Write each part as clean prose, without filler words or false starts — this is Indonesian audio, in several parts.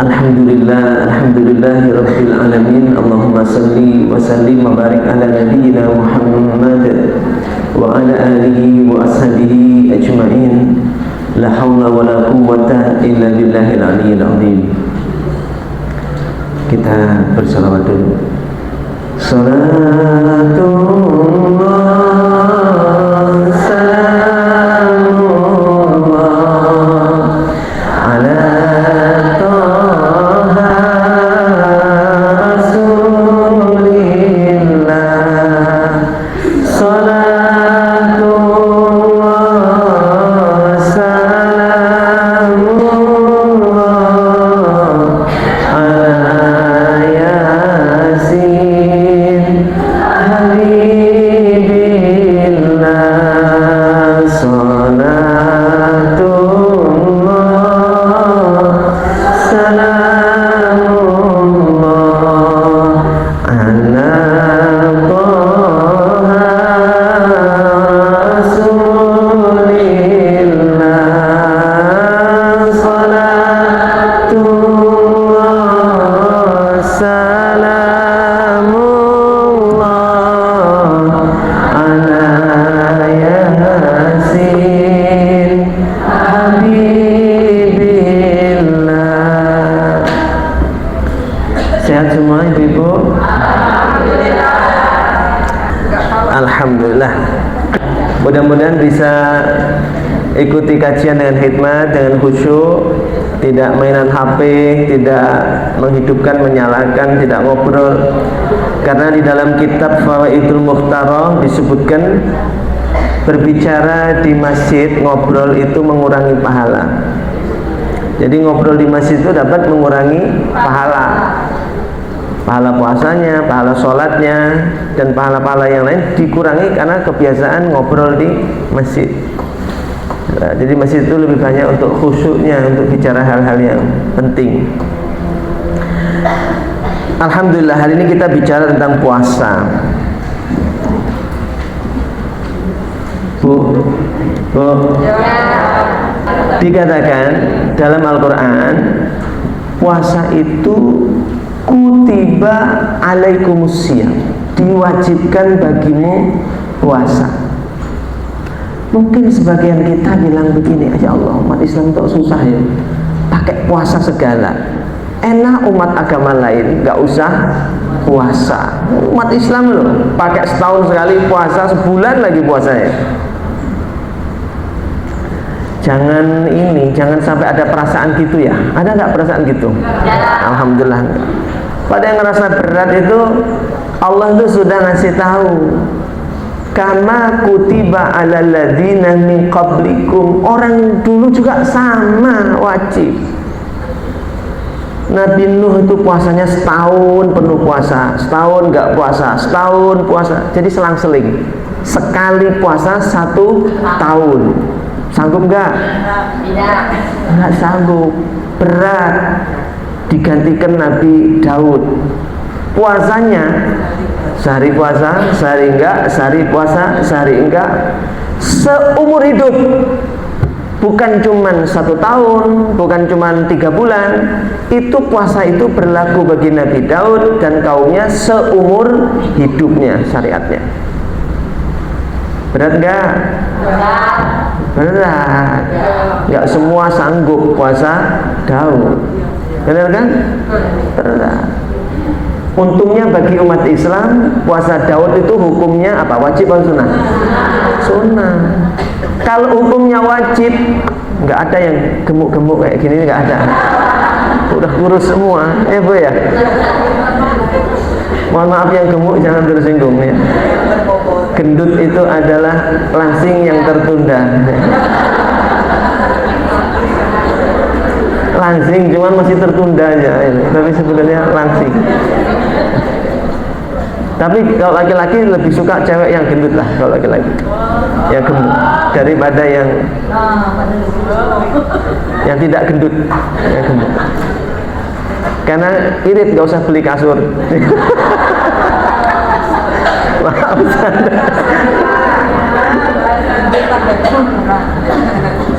Alhamdulillahi Rabbil Alamin. Allahumma salli wa sallim wa barik ala nabiyyina Muhammad wa ala alihi wa ashabihi ajma'in. La hawla wa la quwwata illa billahil aliyyil azim. Kita bersalawat dulu. Salatullah salamullah ala Taha Rasulillah. Salatullah salamullah ala Yasin Habibillah. Salatullah salamullah ala Taha Rasulillah. Salatullah salamullah ala Yasin Habibillah. Sehat semua ibu-ibu? Alhamdulillah. Mudah-mudahan bisa ikuti kajian dengan hikmat, dengan khusyuk, tidak mainan HP, tidak menghidupkan, menyalakan, tidak ngobrol. Karena di dalam kitab Fawaidul Mukhtarah disebutkan berbicara di masjid, ngobrol itu mengurangi pahala. Jadi ngobrol di masjid itu dapat mengurangi pahala. Pahala puasanya, pahala sholatnya, dan pahala-pahala yang lain dikurangi karena kebiasaan ngobrol di masjid. Nah, jadi masjid itu lebih banyak untuk khusyuknya, untuk bicara hal-hal yang penting. Alhamdulillah, hari ini kita bicara tentang puasa. Bu, dikatakan dalam Al-Quran, puasa itu kutiba alaikumusiyam, diwajibkan bagimu puasa. Mungkin sebagian kita bilang begini, ya Allah, umat Islam itu susah ya, pakai puasa segala. Enak umat agama lain nggak usah puasa. Umat Islam loh, pakai setahun sekali puasa, sebulan lagi puasanya. Jangan sampai ada perasaan gitu ya. Ada nggak perasaan gitu? Alhamdulillah. Pada yang ngerasa berat itu, Allah itu sudah ngasih tahu, kama kutiba alal ladzina min qablikum. Orang dulu juga sama wajib. Nabi Nuh itu puasanya setahun penuh puasa, setahun nggak puasa, setahun puasa. Jadi selang-seling. Sekali puasa 1 tahun. Sanggup nggak? Nggak sanggup, berat. Digantikan Nabi Daud, puasanya sehari puasa, sehari enggak, sehari puasa, sehari enggak, seumur hidup. Bukan cuman 1 tahun, bukan cuman 3 bulan. Itu puasa itu berlaku bagi Nabi Daud dan kaumnya seumur hidupnya syariatnya. Berat enggak? Berat. Enggak semua sanggup puasa Daud. Benar kan? Berat. Untungnya bagi umat Islam, puasa Daud itu hukumnya apa? Wajib atau sunnah? Sunnah. Kalau hukumnya wajib, nggak ada yang gemuk-gemuk kayak gini, nggak ada. Udah kurus semua, ya Bu ya. Mohon maaf yang gemuk jangan tersinggung ya. Gendut itu adalah langsing yang tertunda. Langsing cuman masih tertunda aja, tapi sebenarnya langsing. Tapi kalau laki-laki lebih suka cewek yang gendut lah, kalau laki-laki yang gemuk daripada yang tidak gendut, yang gemuk. Karena irit, gak usah beli kasur. Maaf.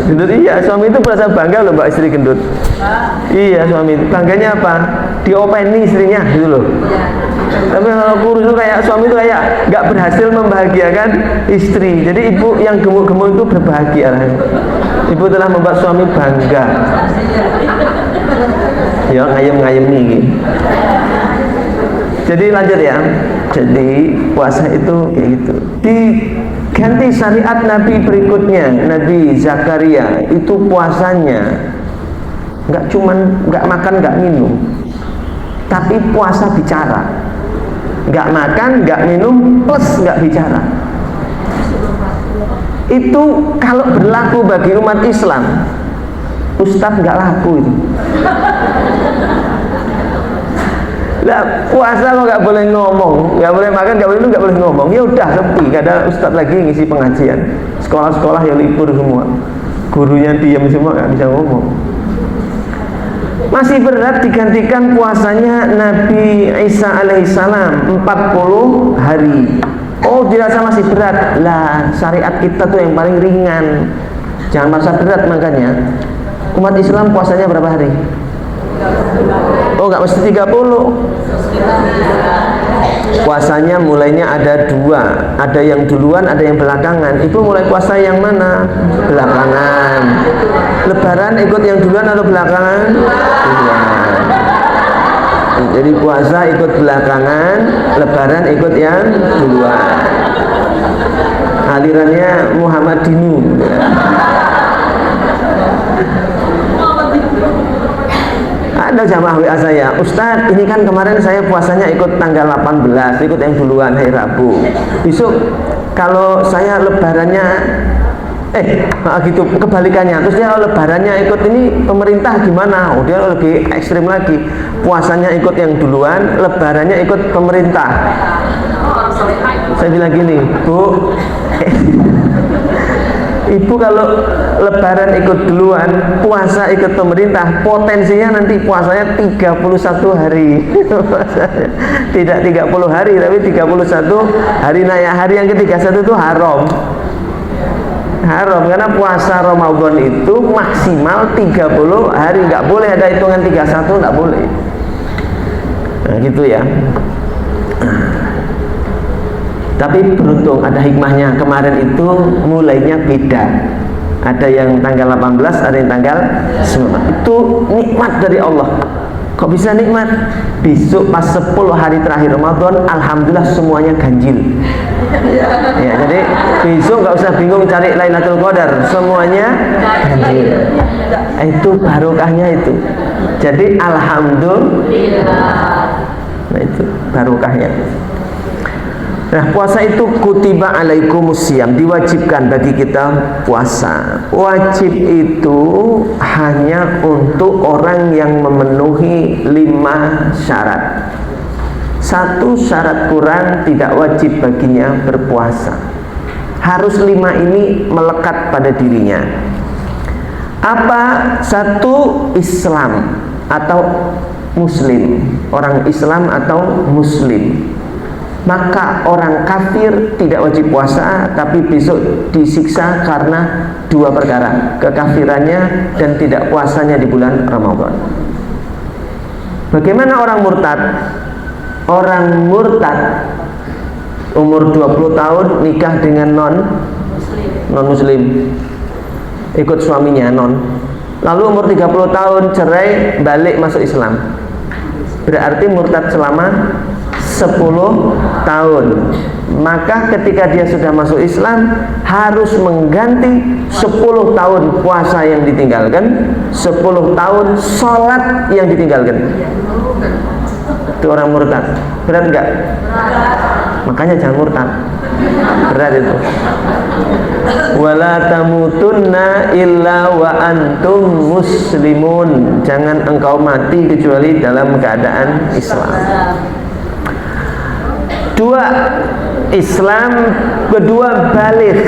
Gendut iya, suami itu merasa bangga loh mbak istri gendut. Iya, suami itu bangganya apa? Diopeni istrinya gitu loh. Tapi kalau kurus itu kayak suami itu kayak nggak berhasil membahagiakan istri. Jadi ibu yang gemuk-gemuk itu berbahagia. Ibu telah membuat suami bangga. Ya ngayem-ngayem nih. Jadi lanjut ya. Jadi puasa itu kayak gitu. Diganti syariat Nabi berikutnya, Nabi Zakaria itu puasanya nggak cuman nggak makan nggak minum, tapi puasa bicara. Nggak makan nggak minum plus nggak bicara. Itu kalau berlaku bagi umat Islam, Ustadz nggak laku itu. Lah puasa lo nggak boleh ngomong, nggak boleh makan, nggak boleh minum, nggak boleh ngomong. Ya udah sepi, nggak ada ustadz lagi ngisi pengajian. Sekolah-sekolah ya libur semua, gurunya diam semua, nggak bisa ngomong. Masih berat digantikan puasanya Nabi Isa alaihissalam 40 hari. Oh dirasa masih berat. Lah syariat kita tuh yang paling ringan. Jangan merasa berat makanya. Umat Islam puasanya berapa hari? Oh nggak mesti 30. Puasanya mulainya ada dua, ada yang duluan, ada yang belakangan. Ibu mulai puasa yang mana? Belakangan. Lebaran ikut yang duluan atau belakangan? Duluan. Jadi puasa ikut belakangan, Lebaran ikut yang duluan. Alirannya Muhammad Dinu. Ada jamaah WA saya, Ustadz ini kan kemarin saya puasanya ikut tanggal 18, ikut yang duluan hari Rabu. Besok kalau saya lebarannya gitu kebalikannya, terus dia kalau lebarannya ikut ini pemerintah gimana? Oh dia lebih ekstrim lagi, puasanya ikut yang duluan, lebarannya ikut pemerintah. Saya bilang gini, Bu, Ibu kalau lebaran ikut duluan, puasa ikut pemerintah, potensinya nanti puasanya 31 hari. Tidak 30 hari, tapi 31 hari. Nah ya, hari yang ke-31 itu haram. Haram, karena puasa Ramadan itu maksimal 30 hari. Nggak boleh ada hitungan 31, nggak boleh. Nah gitu ya. Tapi beruntung ada hikmahnya, kemarin itu mulainya beda. Ada yang tanggal 18, ada yang tanggal 9. Itu nikmat dari Allah. Kok bisa nikmat? Besok pas 10 hari terakhir Ramadan, alhamdulillah semuanya ganjil. Ya, jadi besok nggak usah bingung cari Lailatul Qadar, semuanya ganjil. Itu barokahnya itu. Jadi alhamdulillah. Nah itu barokahnya. Nah puasa itu kutiba alaikumusiyam, diwajibkan bagi kita puasa. Wajib itu hanya untuk orang yang memenuhi 5 syarat. 1 syarat kurang tidak wajib baginya berpuasa. Harus 5 ini melekat pada dirinya. Apa? 1 Islam atau Muslim, orang Islam atau Muslim. Maka orang kafir tidak wajib puasa, tapi besok disiksa karena 2 perkara, kekafirannya dan tidak puasanya di bulan Ramadan. Bagaimana orang murtad? Orang murtad umur 20 tahun nikah dengan non muslim, ikut suaminya non. Lalu umur 30 tahun cerai, balik masuk Islam. Berarti murtad selama 10 tahun. Maka ketika dia sudah masuk Islam, harus mengganti 10 tahun puasa yang ditinggalkan, 10 tahun sholat yang ditinggalkan. Itu orang murtad. Berat enggak? Makanya jangan murtad. Berat itu. Wala tamutunna illa wa antum muslimun. Jangan engkau mati kecuali dalam keadaan Islam. 2 Islam, kedua balik.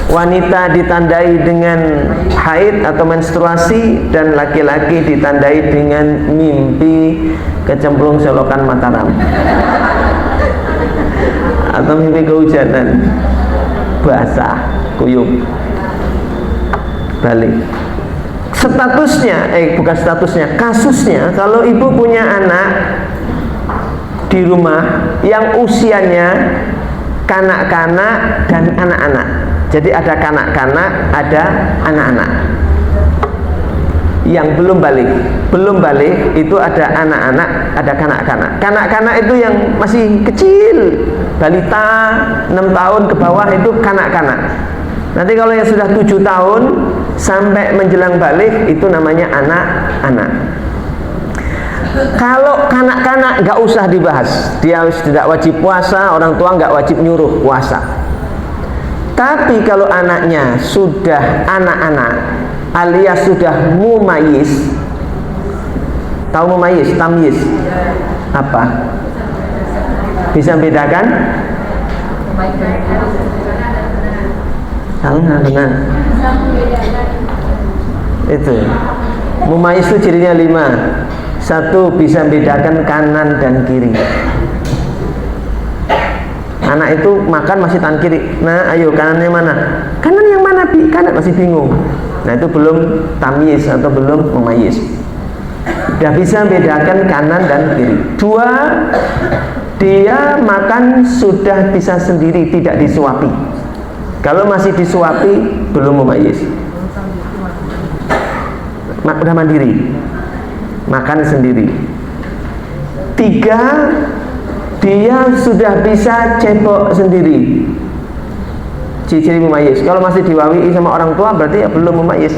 Wanita ditandai dengan haid atau menstruasi, dan laki-laki ditandai dengan mimpi kecemplung selokan Mataram atau mimpi kehujanan. basah, kuyup, balik. Statusnya, bukan statusnya, kasusnya, kalau ibu punya anak di rumah yang usianya kanak-kanak dan anak-anak. Jadi ada kanak-kanak, ada anak-anak. Yang belum balik itu ada anak-anak, ada kanak-kanak. Kanak-kanak itu yang masih kecil, balita 6 tahun ke bawah itu kanak-kanak. Nanti kalau yang sudah 7 tahun sampai menjelang balik itu namanya anak-anak. Kalau kanak-kanak nggak usah dibahas, dia tidak wajib puasa, orang tua nggak wajib nyuruh puasa. Tapi kalau anaknya sudah anak-anak alias sudah mumayyiz, tahu mumayyiz, tamyiz apa? Bisa bedakan? Salah benar. Itu mumayyiz itu cirinya 5. 1, bisa bedakan kanan dan kiri. Anak itu makan masih tangan kiri. Nah, ayo kanannya mana? Kanan yang mana, Bi? Kanan masih bingung. Nah, itu belum tamyiz atau belum mumayyiz. Sudah bisa bedakan kanan dan kiri. 2, dia makan sudah bisa sendiri, tidak disuapi. Kalau masih disuapi belum mumayyiz. Udah mandiri, makan sendiri. 3, dia sudah bisa cebok sendiri. Ciri-ciri mumayyiz. Kalau masih diwawi sama orang tua berarti ya belum mumayyiz.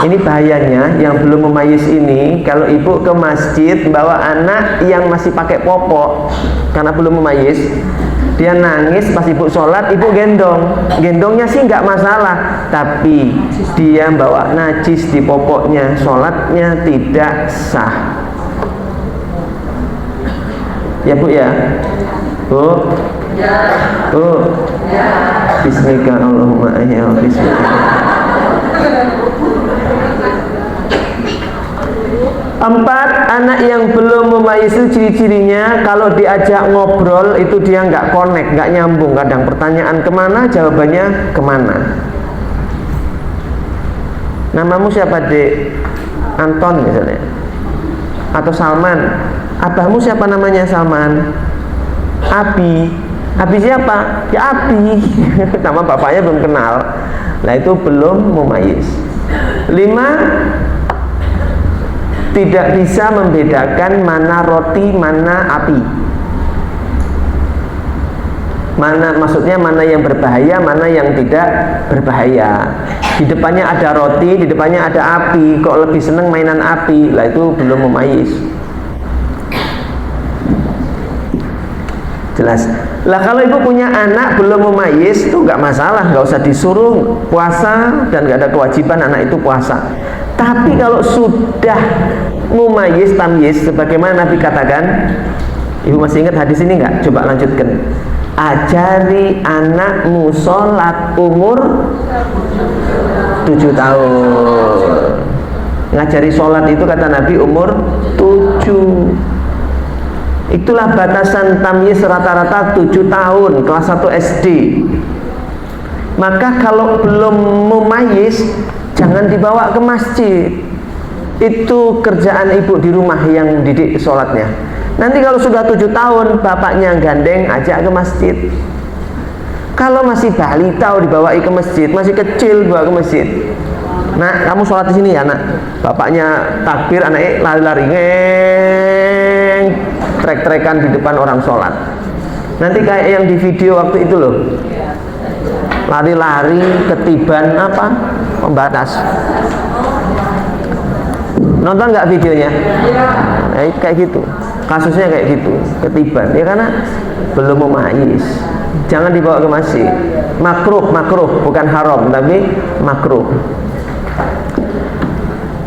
Ini bahayanya yang belum mumayyiz ini, kalau ibu ke masjid bawa anak yang masih pakai popok karena belum mumayyiz, dia nangis pas ibu sholat, ibu gendong. Gendongnya sih nggak masalah, tapi dia bawa najis di popoknya, sholatnya tidak sah. Ya Bu ya? Bu? Bu? Bismillah Allahumma ya bismillah. 4, anak yang belum mumayyiz itu ciri-cirinya kalau diajak ngobrol itu dia nggak connect, nggak nyambung. Kadang pertanyaan kemana, jawabannya kemana. Namamu siapa, Dek? Anton misalnya, atau Salman. Abahmu siapa namanya? Salman. Abi. Abi siapa? Ya Abi. Nama bapaknya belum kenal. Nah itu belum mumayyiz. 5, tidak bisa membedakan mana roti, mana api. Mana, maksudnya mana yang berbahaya, mana yang tidak berbahaya. Di depannya ada roti, di depannya ada api, kok lebih seneng mainan api. Lah itu belum mumayyiz. Jelas. Lah kalau ibu punya anak belum mumayyiz itu nggak masalah, nggak usah disuruh puasa dan nggak ada kewajiban anak itu puasa. Tapi kalau sudah mumayyiz, tamyiz, sebagaimana Nabi katakan, ibu masih ingat hadis ini nggak? Coba lanjutkan. Ajari anakmu sholat umur 7 tahun. Ngajari sholat itu kata Nabi umur 7. Itulah batasan tamyiz rata-rata 7 tahun, kelas 1 SD. Maka kalau belum mumayyiz jangan dibawa ke masjid. Itu kerjaan ibu di rumah yang didik sholatnya. Nanti kalau sudah 7 tahun bapaknya gandeng ajak ke masjid. Kalau masih balita dibawa ke masjid, masih kecil dibawa ke masjid. Nah, kamu sholat di sini ya, nak. Bapaknya takbir, anaknya lari-lari ngeng, trek-trekan di depan orang sholat. Nanti kayak yang di video waktu itu loh, lari-lari ketiban apa? Pembatas. Nonton nggak videonya? Kayak gitu. Kasusnya kayak gitu, ketiban. Ya karena belum mumayyiz. Jangan dibawa ke masjid. Makruh, bukan haram, tapi makruh.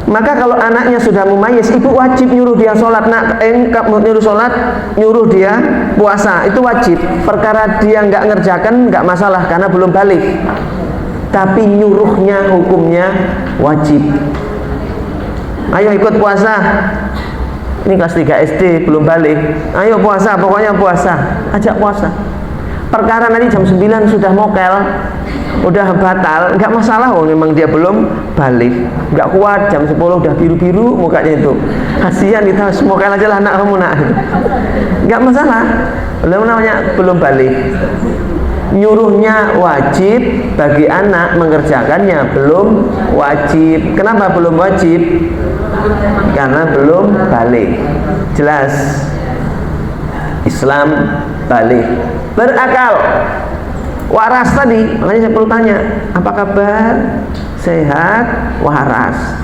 Maka kalau anaknya sudah mumayyiz, ibu wajib nyuruh dia sholat. Nyuruh sholat, nyuruh dia puasa, itu wajib. Perkara dia nggak ngerjakan nggak masalah karena belum balik. Tapi nyuruhnya hukumnya wajib. Ayo ikut puasa. Ini kelas 3 SD belum balik. Ayo puasa, pokoknya puasa. Ajak puasa. perkara nanti jam 9 sudah mokel, udah batal, nggak masalah. Oh, memang dia belum balik, nggak kuat, jam 10 udah biru-biru mukanya itu, kasihan kita mokel aja lah anak kamu nak, nggak masalah, belum namanya belum balik. Nyuruhnya wajib, bagi anak mengerjakannya belum wajib. Kenapa belum wajib? Karena belum balik. Jelas, Islam balik, berakal, waras tadi. Makanya saya perlu tanya, apa kabar? Sehat, waras.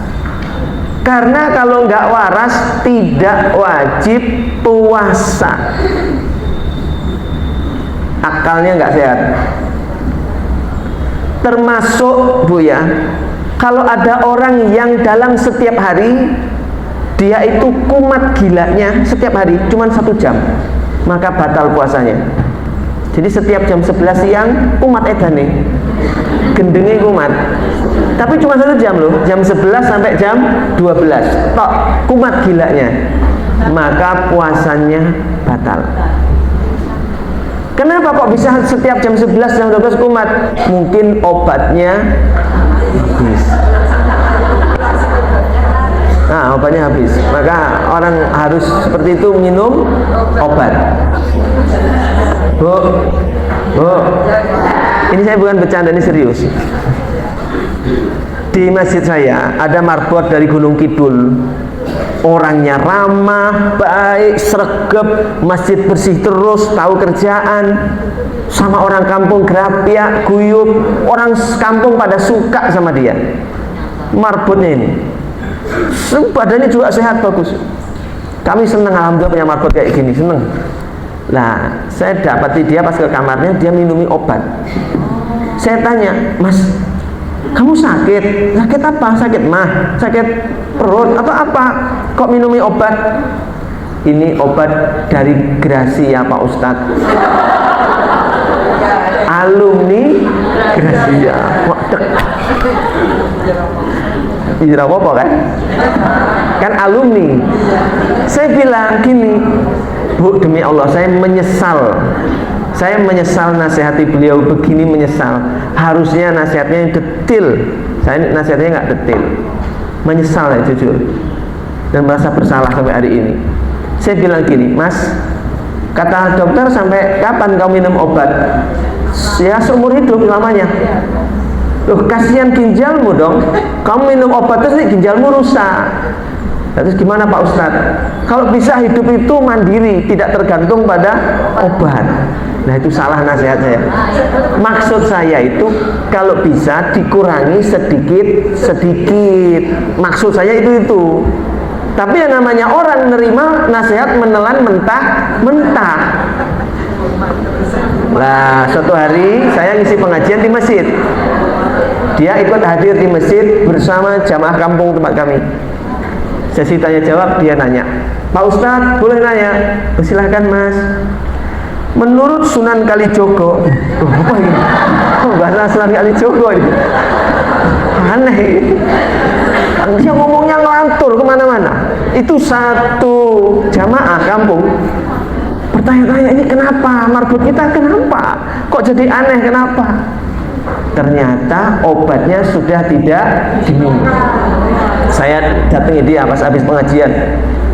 Karena kalau nggak waras tidak wajib puasa, akalnya nggak sehat. Termasuk Bu ya, kalau ada orang yang dalam setiap hari dia itu kumat gilanya setiap hari cuma 1 jam, maka batal puasanya. Jadi setiap jam 11 siang kumat edane, gendenge kumat, tapi cuma 1 jam loh, jam 11 sampai jam 12 tok kumat gilanya, maka puasanya batal. Kenapa kok bisa setiap jam 11 jam 12 kumat? Mungkin obatnya habis. Nah, obatnya habis, maka orang harus seperti itu minum obat. Bu, ini saya bukan bercanda, ini serius. Di masjid saya ada marbot dari Gunung Kidul, orangnya ramah, baik, sregep, masjid bersih terus, tahu kerjaan, sama orang kampung gerapiak, guyup, orang kampung pada suka sama dia. Marbotnya ini, badannya juga sehat, bagus. Kami senang, alhamdulillah punya marbot kayak gini, senang. Nah, saya dapati dia pas ke kamarnya, dia minumi obat. Saya tanya, Mas, kamu sakit? Sakit apa? Sakit mah? Sakit perut? Apa-apa? Kok minumi obat? Ini obat dari Gracia Pak Ustadz, alumni Gracia. Tidak apa-apa kan? Kan alumni. Saya bilang gini, Bu, demi Allah saya menyesal. Saya menyesal nasihati beliau begini, menyesal. Harusnya nasihatnya yang detil. Saya nasihatnya nggak detil. Menyesal ya, jujur. Dan merasa bersalah sampai hari ini. Saya bilang gini, Mas, kata dokter sampai kapan kamu minum obat? Ya seumur hidup lamanya. Loh, kasihan ginjalmu dong. Kamu minum obat terus ginjalmu rusak. Terus gimana Pak Ustadz? Kalau bisa hidup itu mandiri, tidak tergantung pada obat. Nah, itu salah nasihat saya. Maksud saya itu kalau bisa dikurangi sedikit-sedikit. Maksud saya itu. Tapi yang namanya orang menerima nasihat menelan mentah-mentah. Nah, suatu hari saya ngisi pengajian di masjid. Dia ikut hadir di masjid bersama jamaah kampung tempat kami. Sesi tanya jawab, dia nanya, Pak Ustadz boleh nanya? Silahkan Mas. Menurut Sunan Kalijogo, apa ini? Oh, bahasa Sunan Kalijogo ini aneh. Dia ngomongnya ngelantur kemana-mana. Itu satu jamaah kampung bertanya-tanya, ini kenapa marbot kita kenapa? Kok jadi aneh, kenapa? Ternyata obatnya sudah tidak diminum. Saya datangi dia pas habis pengajian,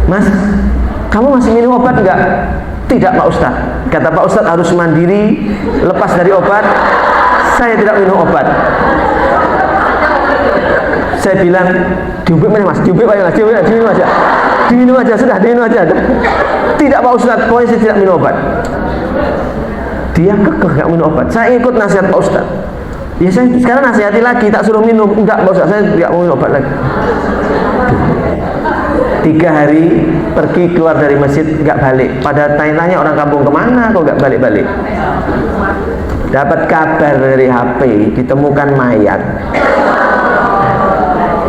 Mas, kamu masih minum obat enggak? Tidak Pak Ustadz. Kata Pak Ustadz harus mandiri, lepas dari obat. Saya tidak minum obat. Saya bilang, diubik mana Mas? Diubik aja Mas, diminum aja. Diminum aja, sudah, diminum aja. Tidak Pak Ustadz, pokoknya saya tidak minum obat. Dia kekeh gak minum obat. Saya ikut nasihat Pak Ustadz. Ya saya sekarang nasihati lagi, tak suruh minum. Enggak Pak Ustadz, saya tidak mau minum obat lagi. 3 hari pergi keluar dari masjid, nggak balik. Pada tanya-tanya orang kampung, kemana kok nggak balik-balik? Dapat kabar dari HP, ditemukan mayat,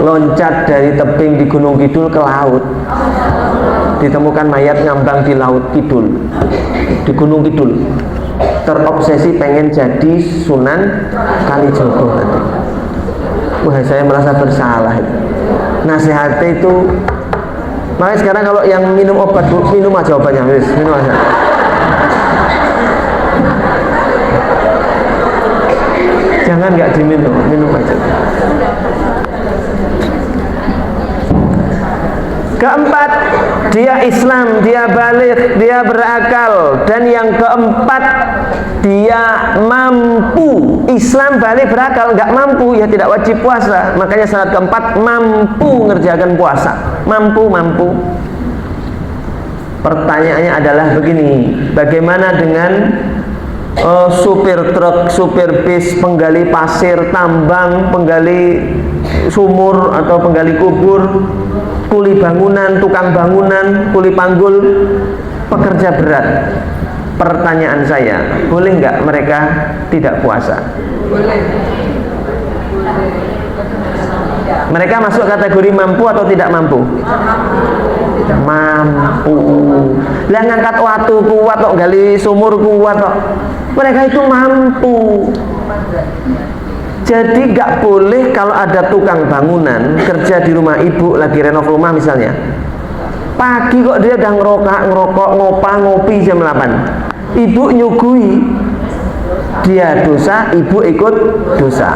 loncat dari tebing di Gunung Kidul ke laut. Ditemukan mayat ngambang di laut Kidul, di Gunung Kidul. Terobsesi pengen jadi Sunan Kalijogo nanti. Wah, saya merasa bersalah. Nasihatnya itu, makanya sekarang kalau yang minum obat, minum aja obatnya, minum aja. Jangan nggak diminum, minum aja. Keempat, dia Islam, dia balik, dia berakal. Dan yang keempat, dia mampu. Islam, balik, berakal, nggak mampu ya tidak wajib puasa. Makanya syarat keempat, mampu ngerjakan puasa. Mampu. Pertanyaannya adalah begini, bagaimana dengan supir truk, supir bis, penggali pasir, tambang, penggali sumur atau penggali kubur, kuli bangunan, tukang bangunan, kuli panggul, pekerja berat. Pertanyaan saya, boleh nggak mereka tidak puasa? Boleh. Mereka masuk kategori mampu atau tidak mampu? Mampu. Lah ngangkat watu kuat kok, gali sumur kuat kok. Mereka itu mampu. Jadi nggak boleh kalau ada tukang bangunan kerja di rumah ibu lagi renov rumah misalnya. Pagi kok dia udah ngerokok, ngopi jam 8. Ibu nyugui, dia dosa, ibu ikut dosa.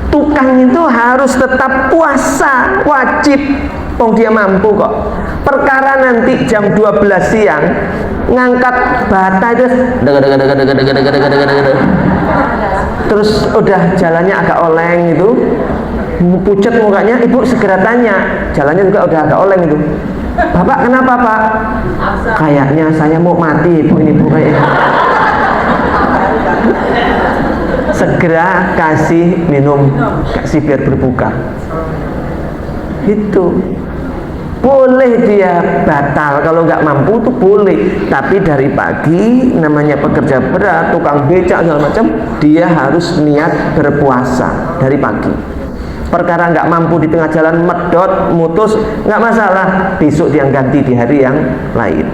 Tukang itu harus tetap puasa, wajib. Dia mampu kok. Perkara nanti jam 12 siang ngangkat bata itu terus udah jalannya agak oleng itu, pucat mukanya, ibu segera tanya, jalannya juga udah agak oleng itu, Bapak kenapa Pak? Kayaknya saya mau mati ibu ini, bu, kayaknya. Segera kasih minum, kasih biar berbuka. Itu boleh dia batal kalau nggak mampu tuh boleh, tapi dari pagi namanya pekerja berat, tukang becak segala macam, dia harus niat berpuasa dari pagi. Perkara nggak mampu di tengah jalan medot mutus nggak masalah, besok dia ganti di hari yang lain.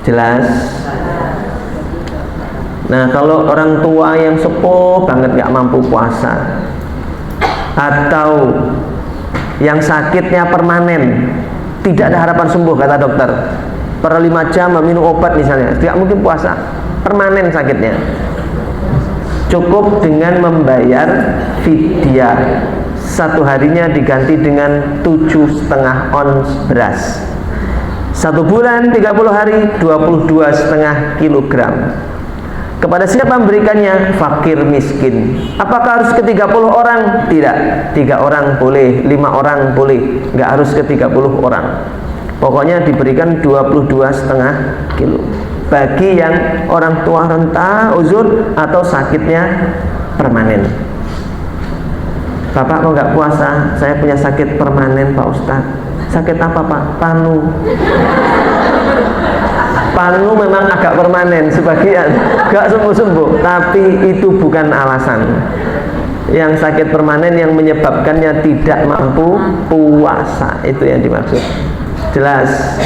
Jelas? Nah, kalau orang tua yang sepuh banget nggak mampu puasa, atau yang sakitnya permanen, tidak ada harapan sembuh kata dokter, per 5 jam minum obat misalnya, tidak mungkin puasa, permanen sakitnya, cukup dengan membayar fidyah. Satu harinya diganti dengan 7,5 ons beras. 1 bulan 30 hari 22,5 kilogram. Kepada siapa memberikannya? Fakir miskin. Apakah harus ke 30 orang? Tidak. 3 orang boleh, 5 orang boleh, nggak harus ke 30 orang. Pokoknya diberikan 22,5 kilo. Bagi yang orang tua renta, uzur atau sakitnya permanen. Bapak kok nggak puasa? Saya punya sakit permanen Pak Ustadz. Sakit apa Pak? Panu. Panu memang agak permanen sebagian, gak sembuh-sembuh, tapi itu bukan alasan. Yang sakit permanen yang menyebabkannya tidak mampu puasa, itu yang dimaksud. Jelas?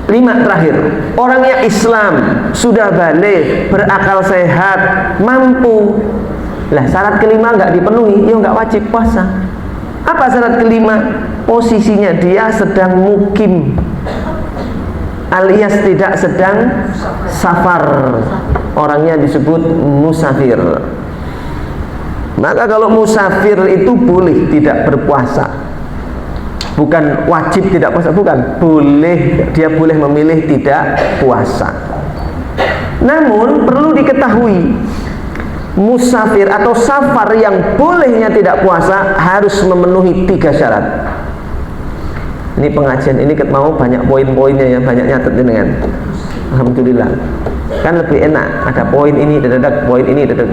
5 terakhir, orang yang Islam sudah balik, berakal sehat, mampu. Lah syarat kelima nggak dipenuhi, ya nggak wajib puasa. Apa syarat kelima? Posisinya dia sedang mukim, alias tidak sedang safar, orangnya disebut musafir. Maka kalau musafir itu boleh tidak berpuasa, bukan wajib tidak puasa, bukan, boleh, dia boleh memilih tidak puasa. Namun perlu diketahui, musafir atau safar yang bolehnya tidak puasa harus memenuhi 3 syarat. Ini pengajian ini mau banyak poin-poinnya ya, banyak nyatet dengan. Alhamdulillah. Kan lebih enak, ada poin ini, dadak poin ini, dadak.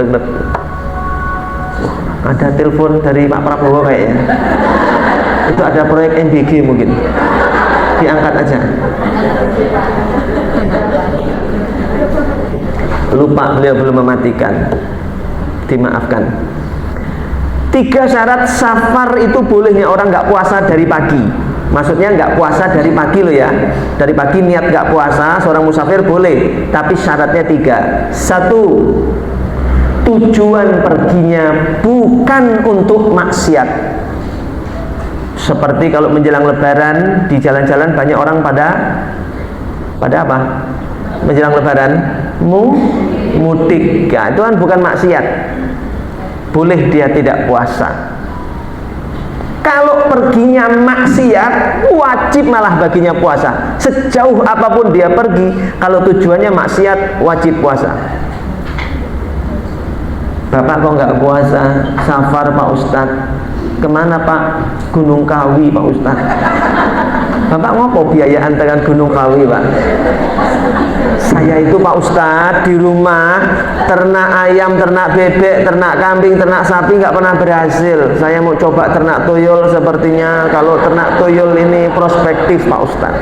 Ada telepon dari Pak Prabowo kayaknya. Itu ada proyek MBG mungkin. Diangkat aja. Lupa beliau belum mematikan. Dimaafkan. 3 syarat safar itu bolehnya orang nggak puasa dari pagi. Maksudnya nggak puasa dari pagi loh ya. Dari pagi niat nggak puasa, seorang musafir boleh. Tapi syaratnya 3. 1, tujuan perginya bukan untuk maksiat. Seperti kalau menjelang lebaran di jalan-jalan banyak orang pada pada apa? Menjelang lebaran mudik. Ya, itu kan bukan maksiat. Boleh dia tidak puasa. Kalau perginya maksiat, wajib malah baginya puasa. Sejauh apapun dia pergi, kalau tujuannya maksiat, wajib puasa. Bapak kok nggak puasa? Safar Pak Ustadz. Kemana Pak? Gunung Kawi Pak Ustadz. Bapak ngopo biayaan dengan Gunung Kawi Pak? Saya itu Pak Ustadz di rumah ternak ayam, ternak bebek, ternak kambing, ternak sapi nggak pernah berhasil. Saya mau coba ternak tuyul, sepertinya kalau ternak tuyul ini prospektif Pak Ustadz.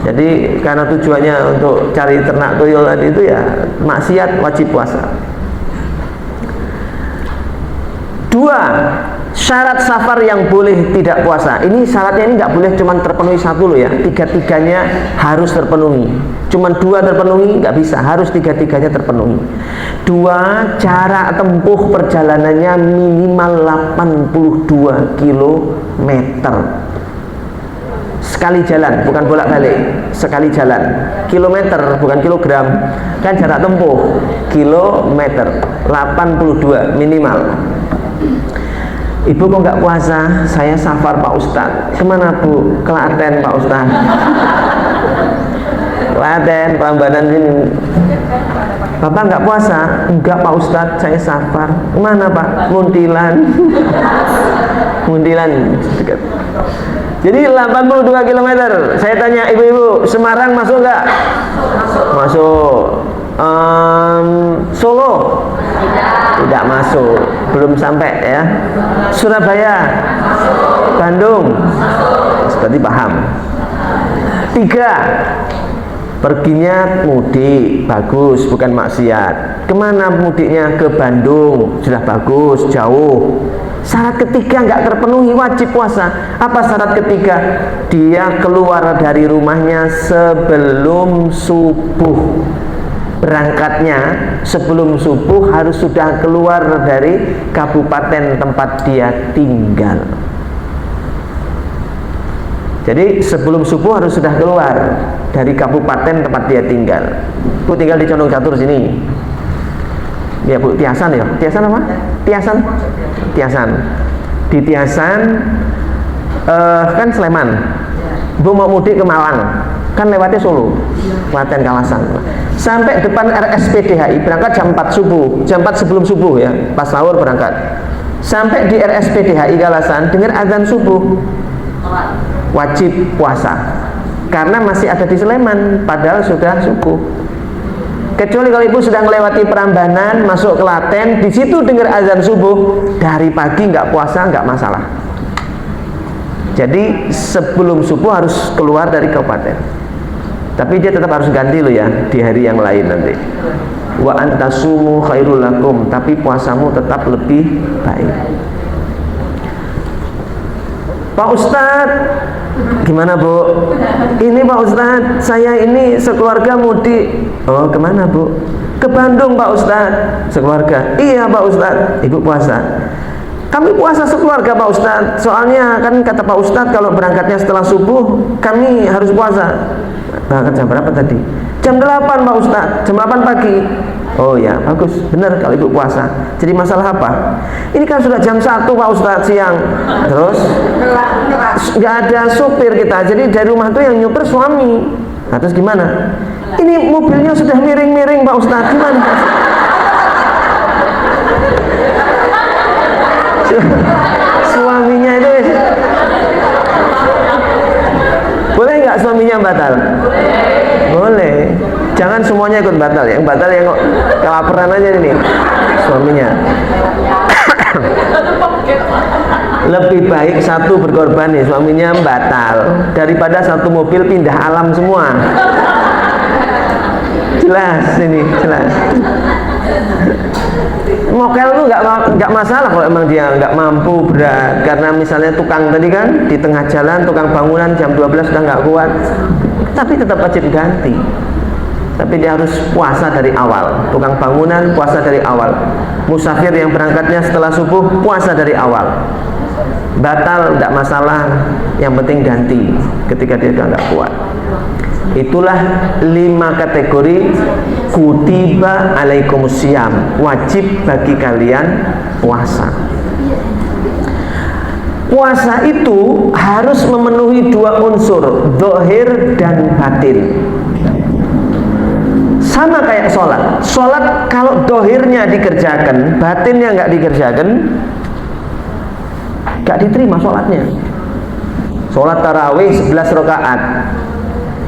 Jadi karena tujuannya untuk cari ternak tuyul tadi itu ya maksiat, wajib puasa. 2. Syarat safar yang boleh tidak puasa. Ini syaratnya ini nggak boleh cuma terpenuhi satu loh ya. 3-tiganya harus terpenuhi. Cuman 2 terpenuhi nggak bisa, harus 3-tiganya terpenuhi. 2. Jarak tempuh perjalanannya minimal 82 kilometer. Sekali jalan, bukan bolak-balik. Sekali jalan. Kilometer, bukan kilogram. Kan jarak tempuh kilometer 82 minimal. Ibu kok nggak puasa? Saya safar Pak Ustadz. Kemana Bu? Klaten Pak Ustadz. Klaten, Prambanan sini. Bapak nggak puasa? Enggak Pak Ustadz, saya safar. Kemana Pak? Muntilan. Muntilan dekat. Jadi 82 km. Saya tanya ibu-ibu, Semarang masuk nggak? Masuk. Solo? Tidak masuk. Belum sampai ya. Surabaya? Bandung? Berarti paham. 3. Perginya mudik, bagus, bukan maksiat. Kemana mudiknya? Ke Bandung, sudah bagus, jauh. Syarat ketiga nggak terpenuhi, wajib puasa. Apa syarat ketiga? Dia keluar dari rumahnya sebelum subuh. Berangkatnya sebelum subuh harus sudah keluar dari kabupaten tempat dia tinggal. Jadi sebelum subuh harus sudah keluar dari kabupaten tempat dia tinggal. Bu tinggal di Condong Catur sini. Ya Bu, Tiasan ya? Tiasan apa? Tiasan? Tiasan. Di Tiasan kan Sleman. Bu mau mudik ke Malang, kan lewatnya Solo, Klaten Kalasan. Sampai depan RSPDHI, berangkat jam 4 subuh, jam 4 sebelum subuh ya, pas sahur berangkat. Sampai di RSPDHI Kalasan, dengar azan subuh, wajib puasa. Karena masih ada di Sleman, padahal sudah subuh. Kecuali kalau ibu sudah melewati Prambanan, masuk Klaten, di situ dengar azan subuh, dari pagi nggak puasa nggak masalah. Jadi sebelum subuh harus keluar dari kabupaten. Tapi dia tetap harus ganti loh ya di hari yang lain nanti. Wa antasumu khairul lakum, tapi puasamu tetap lebih baik. Pak Ustadz, gimana Bu? Ini Pak Ustadz, saya ini sekeluarga mudik. Oh kemana Bu? Ke Bandung Pak Ustadz. Sekeluarga? Iya Pak Ustadz. Ibu puasa? Kami puasa sekeluarga Pak Ustadz. Soalnya kan kata Pak Ustadz kalau berangkatnya setelah subuh, kami harus puasa. Berangkat jam berapa tadi? Jam 8 Pak Ustadz. Jam 8 pagi. Oh ya, bagus, benar kalau ibu puasa. Jadi masalah apa? Ini kan sudah jam 1 Pak Ustadz siang. Terus nggak ada supir kita. Jadi dari rumah itu yang nyupir suami. Nah, terus gimana? Ini mobilnya sudah miring-miring Pak Ustadz. Gimana? Suaminya itu boleh nggak suaminya batal? Boleh. Jangan semuanya ikut batal ya. Yang batal yang kelaparan aja ini suaminya. Lebih baik satu berkorban nih, suaminya batal, daripada satu mobil pindah alam semua. Jelas ini, jelas. Mokel itu nggak masalah kalau emang dia nggak mampu berat, karena misalnya tukang tadi kan di tengah jalan, tukang bangunan jam 12 sudah nggak kuat, tapi tetap wajib ganti. Tapi dia harus puasa dari awal. Tukang bangunan puasa dari awal. Musafir yang berangkatnya setelah subuh puasa dari awal. batal tidak masalah, yang penting ganti ketika dia sudah nggak kuat. Itulah 5 kategori kutiba alaikumusiyam, wajib bagi kalian puasa. Puasa itu harus memenuhi 2 unsur, zahir dan batin. Sama kayak sholat. Sholat kalau zahirnya dikerjakan, batinnya nggak dikerjakan, nggak diterima sholatnya. Sholat tarawih 11 rakaat,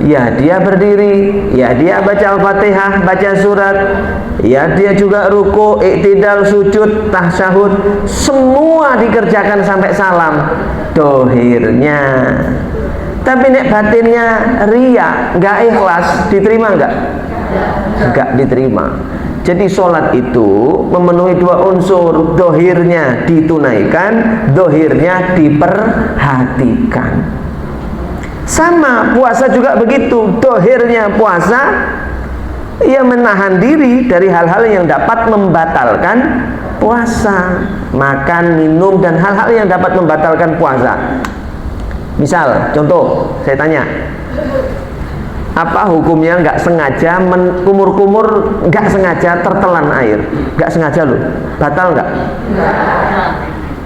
ya dia berdiri, ya dia baca Al-Fatihah, baca surat, ya dia juga ruku, iktidal, sujud, tasyahud, semua dikerjakan sampai salam, dohirnya. Tapi nek batinnya riya, nggak ikhlas, diterima nggak? Nggak diterima. Jadi sholat itu memenuhi 2 unsur, dohirnya ditunaikan, dohirnya diperhatikan. Sama puasa juga begitu, dohirnya puasa ia menahan diri dari hal-hal yang dapat membatalkan puasa, makan, minum, dan hal-hal yang dapat membatalkan puasa. Misal, contoh, saya tanya, apa hukumnya nggak sengaja kumur-kumur, nggak sengaja tertelan air, nggak sengaja loh, batal nggak?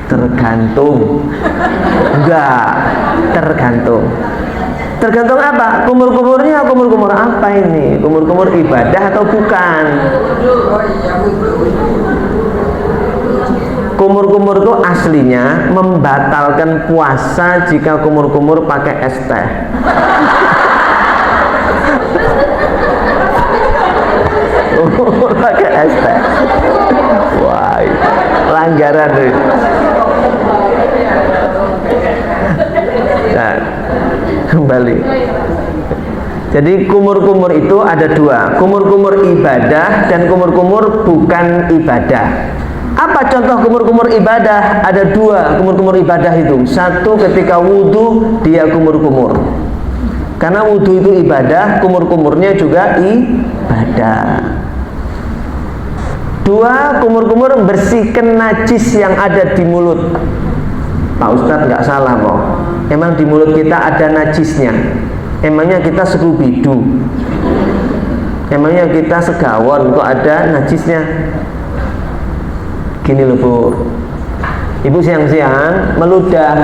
Tergantung. Enggak, tergantung. Tergantung apa? Kumur-kumurnya kumur-kumur apa ini? Kumur-kumur ibadah atau bukan? Kumur-kumur itu aslinya membatalkan puasa jika kumur-kumur pakai es teh. Kumur pakai es teh. Wah, pelanggaran tuh. Nah, kembali. Jadi kumur-kumur itu ada 2, kumur-kumur ibadah dan kumur-kumur bukan ibadah. Apa contoh kumur-kumur ibadah? Ada 2 kumur-kumur ibadah itu. Satu, ketika wudhu dia kumur-kumur, karena wudhu itu ibadah, kumur-kumurnya juga ibadah. 2, kumur-kumur bersihkan najis yang ada di mulut. Pak Ustadz nggak salah kok. Emang di mulut kita ada najisnya? Emangnya kita Scooby-Doo? Emangnya kita segawon kok ada najisnya? Gini loh Bu, Ibu siang-siang meludah,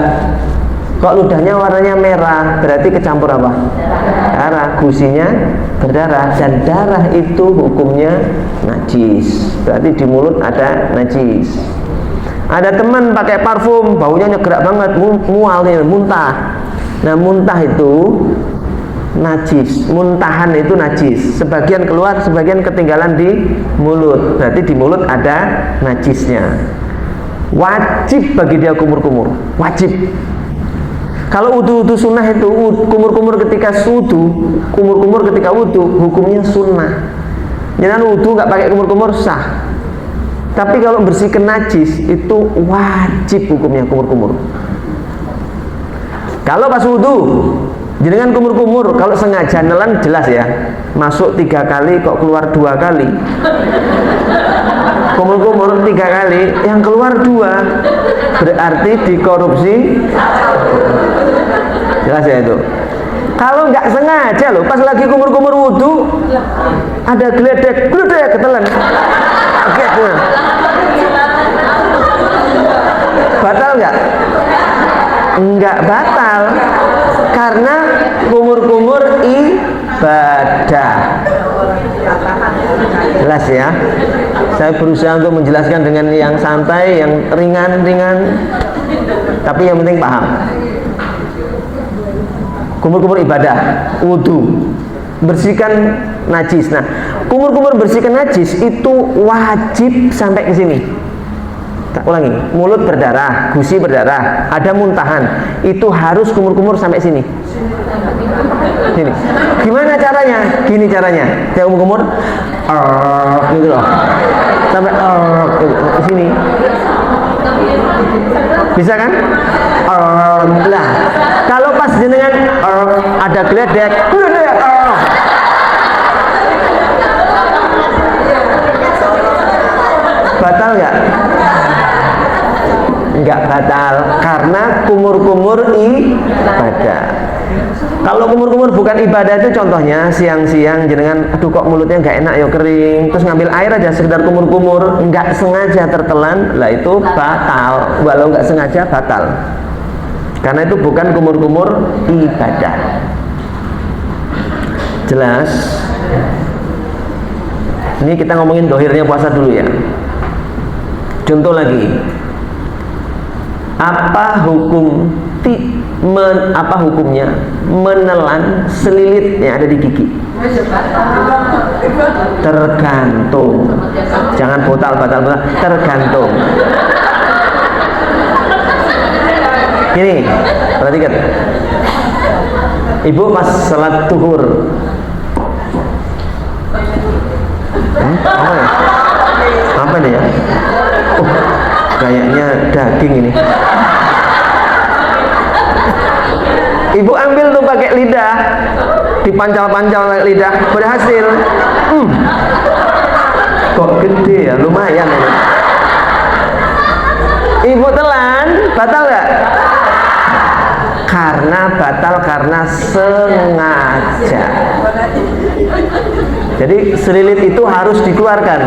kok ludahnya warnanya merah, berarti kecampur apa? Darah, gusinya berdarah, dan darah itu hukumnya najis, berarti di mulut ada najis. Ada teman pakai parfum, baunya nyegerak banget, mual nih, muntah. Nah, muntah itu najis, muntahan itu najis. Sebagian keluar, sebagian ketinggalan di mulut. Berarti di mulut ada najisnya. Wajib bagi dia kumur-kumur, wajib. Kalau wudu sunnah itu, kumur-kumur ketika wudu, kumur-kumur ketika wudu, hukumnya sunnah. Jangan wudu nggak pakai kumur-kumur sah. Tapi kalau bersihkan najis itu wajib hukumnya kumur-kumur. Kalau pas wudu, jenengan kumur-kumur, kalau sengaja nelan jelas ya, masuk 3 kali kok keluar 2 kali. Kumur-kumur 3 kali, yang keluar 2, berarti dikorupsi. Jelas ya itu. Kalau nggak sengaja loh, pas lagi kumur-kumur wudu, ada geledek ketelan. Gitu. Batal nggak? Enggak batal, karena kumur-kumur ibadah. Jelas ya. Saya berusaha untuk menjelaskan dengan yang santai, yang ringan-ringan, tapi yang penting paham. Kumur-kumur ibadah, wudu, bersihkan najis. Nah, kumur-kumur bersihkan najis itu wajib sampai ke sini. Tak ulangi, mulut berdarah, gusi berdarah, ada muntahan, itu harus kumur-kumur sampai sini. Sini. Gimana caranya? Gini caranya. Saya kumur-kumur, gitu loh, sampai ke sini. Bisa kan? Lah, kalau pas jenengan ada geledek, batal nggak? enggak batal karena kumur-kumur ibadah. Kalau kumur-kumur bukan ibadah itu contohnya siang-siang jenengan aduh kok mulutnya enggak enak ya kering, terus ngambil air aja sekedar kumur-kumur, enggak sengaja tertelan, lah itu batal. Walau enggak sengaja batal. Karena itu bukan kumur-kumur ibadah. Jelas? Ini kita ngomongin dohirnya puasa dulu ya. Contoh lagi, apa hukumnya menelan selilit yang ada di gigi? Tergantung. Jangan batal, tergantung. Ini perhatikan. Ibu pas salat zuhur. Apa ya? Apa ini ya? Oh, kayaknya daging ini. Ibu ambil tuh pakai lidah, dipancal-pancal pakai lidah, berhasil. Kok gede ya, lumayan ini. Ibu telan, batal nggak? Karena sengaja. Jadi selilit itu harus dikeluarkan.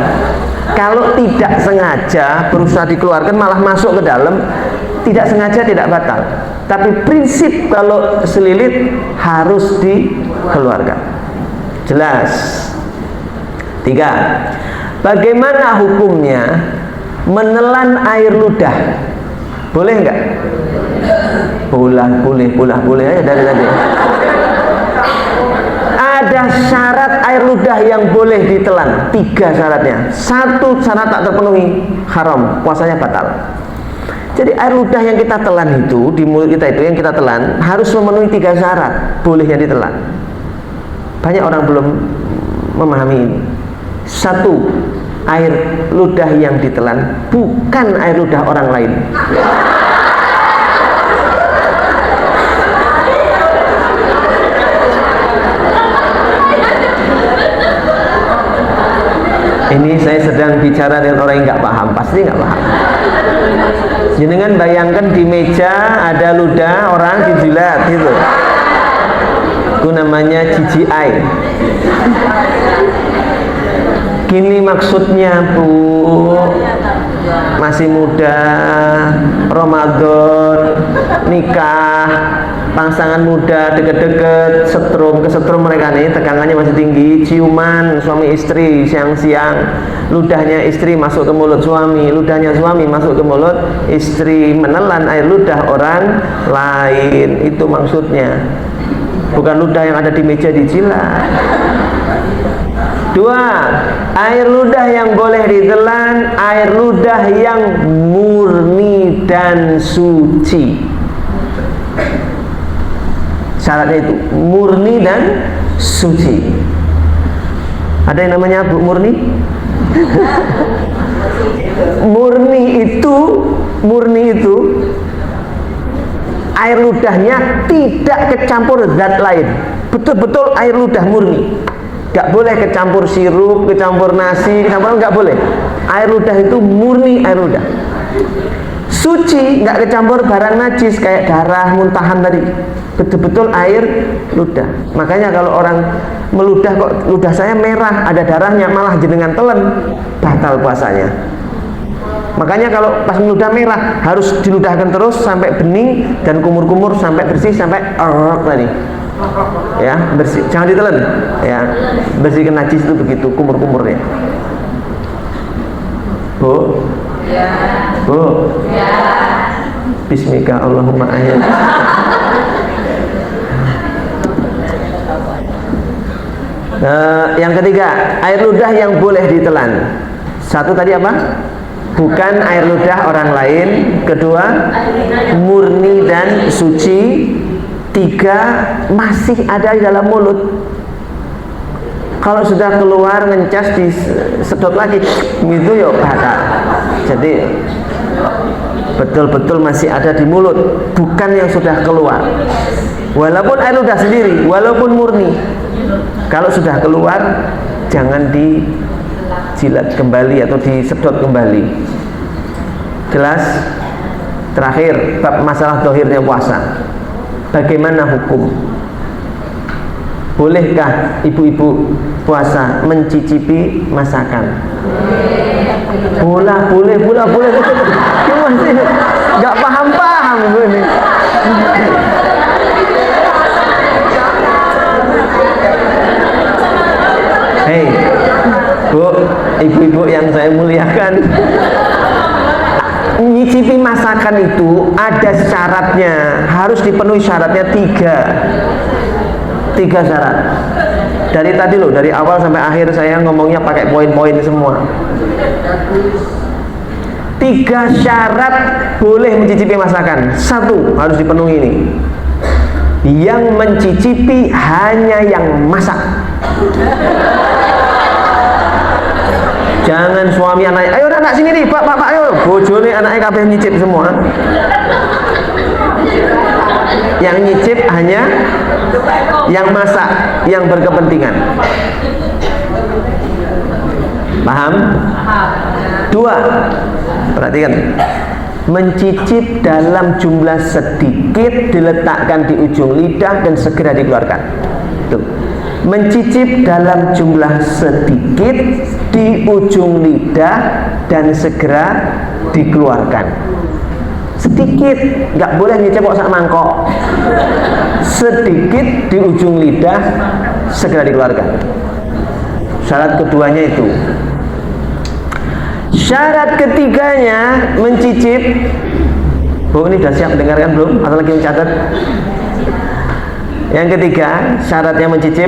Kalau tidak sengaja berusaha dikeluarkan malah masuk ke dalam, tidak sengaja tidak batal. Tapi prinsip kalau selilit harus dikeluarkan. Jelas? 3. Bagaimana hukumnya menelan air ludah? Boleh enggak? Boleh aja dari tadi. Ada syarat air ludah yang boleh ditelan. 3 syaratnya. 1 syarat tak terpenuhi, haram, puasanya batal. Jadi air ludah yang kita telan itu, di mulut kita itu yang kita telan harus memenuhi 3 syarat bolehnya ditelan. Banyak orang belum memahami ini. 1, air ludah yang ditelan bukan air ludah orang lain. Ini saya sedang bicara dengan orang yang nggak paham, pasti nggak paham. Jenengan bayangkan di meja ada ludah orang dijilat gitu. Itu namanya CGI. Gini maksudnya Bu, masih muda, Ramadan, nikah, pasangan muda deket-deket, kesetrum mereka nih, tegangannya masih tinggi, ciuman suami istri siang-siang, ludahnya istri masuk ke mulut suami, ludahnya suami masuk ke mulut istri, menelan air ludah orang lain, itu maksudnya, bukan ludah yang ada di meja dijilat. 2. Air ludah yang boleh ditelan, air ludah yang murni dan suci. Syaratnya itu murni dan suci. Ada yang namanya Bu murni? Murni itu air ludahnya tidak kecampur zat lain. Betul-betul air ludah murni. Gak boleh kecampur sirup, kecampur nasi, nggak boleh. Air ludah itu murni air ludah. Suci, nggak kecampur barang najis kayak darah, muntahan tadi. Betul-betul air ludah. Makanya kalau orang meludah kok ludah saya merah, ada darahnya, malah jenengan telan, batal puasanya. Makanya kalau pas meludah merah harus diludahkan terus sampai bening dan kumur-kumur sampai bersih sampai tadi. Ya, bersih, jangan ditelan. Ya, bersihkan najis itu begitu kumur-kumurnya. Bu? Ya. Bu? Ya. Bismika Allahumma ayat. Yang ketiga, air ludah yang boleh ditelan. 1 tadi apa? Bukan air ludah orang lain. 2, murni dan suci. 3, masih ada di dalam mulut. Kalau sudah keluar ngencas disedot lagi gitu ya batal. Jadi betul-betul masih ada di mulut, bukan yang sudah keluar. Walaupun air ludah sendiri, walaupun murni, kalau sudah keluar jangan dijilat kembali atau disedot kembali. Jelas? Terakhir, bab masalah dohirnya puasa. Bagaimana hukum? Bolehkah ibu-ibu puasa mencicipi masakan? Boleh. Cuma sih nggak paham ini. Hei, Bu, ibu-ibu yang saya muliakan, nyicipi masakan itu ada syaratnya, harus dipenuhi syaratnya tiga syarat. Dari tadi loh, dari awal sampai akhir saya ngomongnya pakai poin-poin semua. 3 syarat boleh mencicipi masakan. 1 harus dipenuhi ini. Yang mencicipi hanya yang masak. Jangan suami anak, ayo anak sini nih, pak, ayo. Bojone anaknya kabeh nyicip semua. Yang nyicip hanya yang masak, yang berkepentingan. Paham? 2, perhatikan. Mencicip dalam jumlah sedikit, diletakkan di ujung lidah dan segera dikeluarkan. Tuh. Mencicip dalam jumlah sedikit di ujung lidah dan segera dikeluarkan. Sedikit, nggak boleh nyicip kok sak mangkok. Sedikit di ujung lidah, segera dikeluarkan. Syarat keduanya itu. Syarat ketiganya mencicip. Bu, ini sudah siap dengarkan belum? Atau lagi mencatat? Yang ketiga, syaratnya mencicip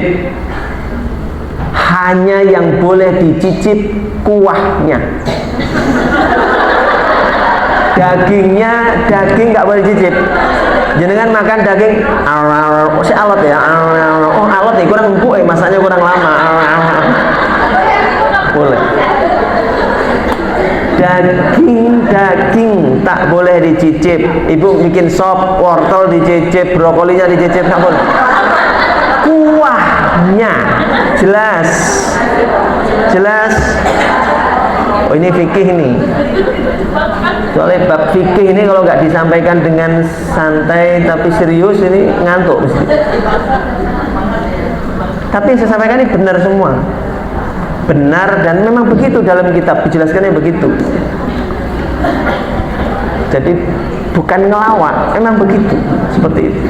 hanya yang boleh dicicip kuahnya. Daging nggak boleh dicicip. Jenengan makan daging, si alot ya, oh alot nih kurang empuk, masaknya kurang lama. Boleh. Daging tak boleh dicicip. Ibu bikin sop wortel dicicip, brokolinya dicicip, tak boleh. Kuahnya jelas. Oh, ini fikih nih. Soalnya bab fikih ini kalau nggak disampaikan dengan santai tapi serius ini ngantuk mesti. Tapi yang saya sampaikan ini benar semua. Benar dan memang begitu dalam kitab dijelaskannya begitu. Jadi bukan ngelawak, memang begitu, seperti itu.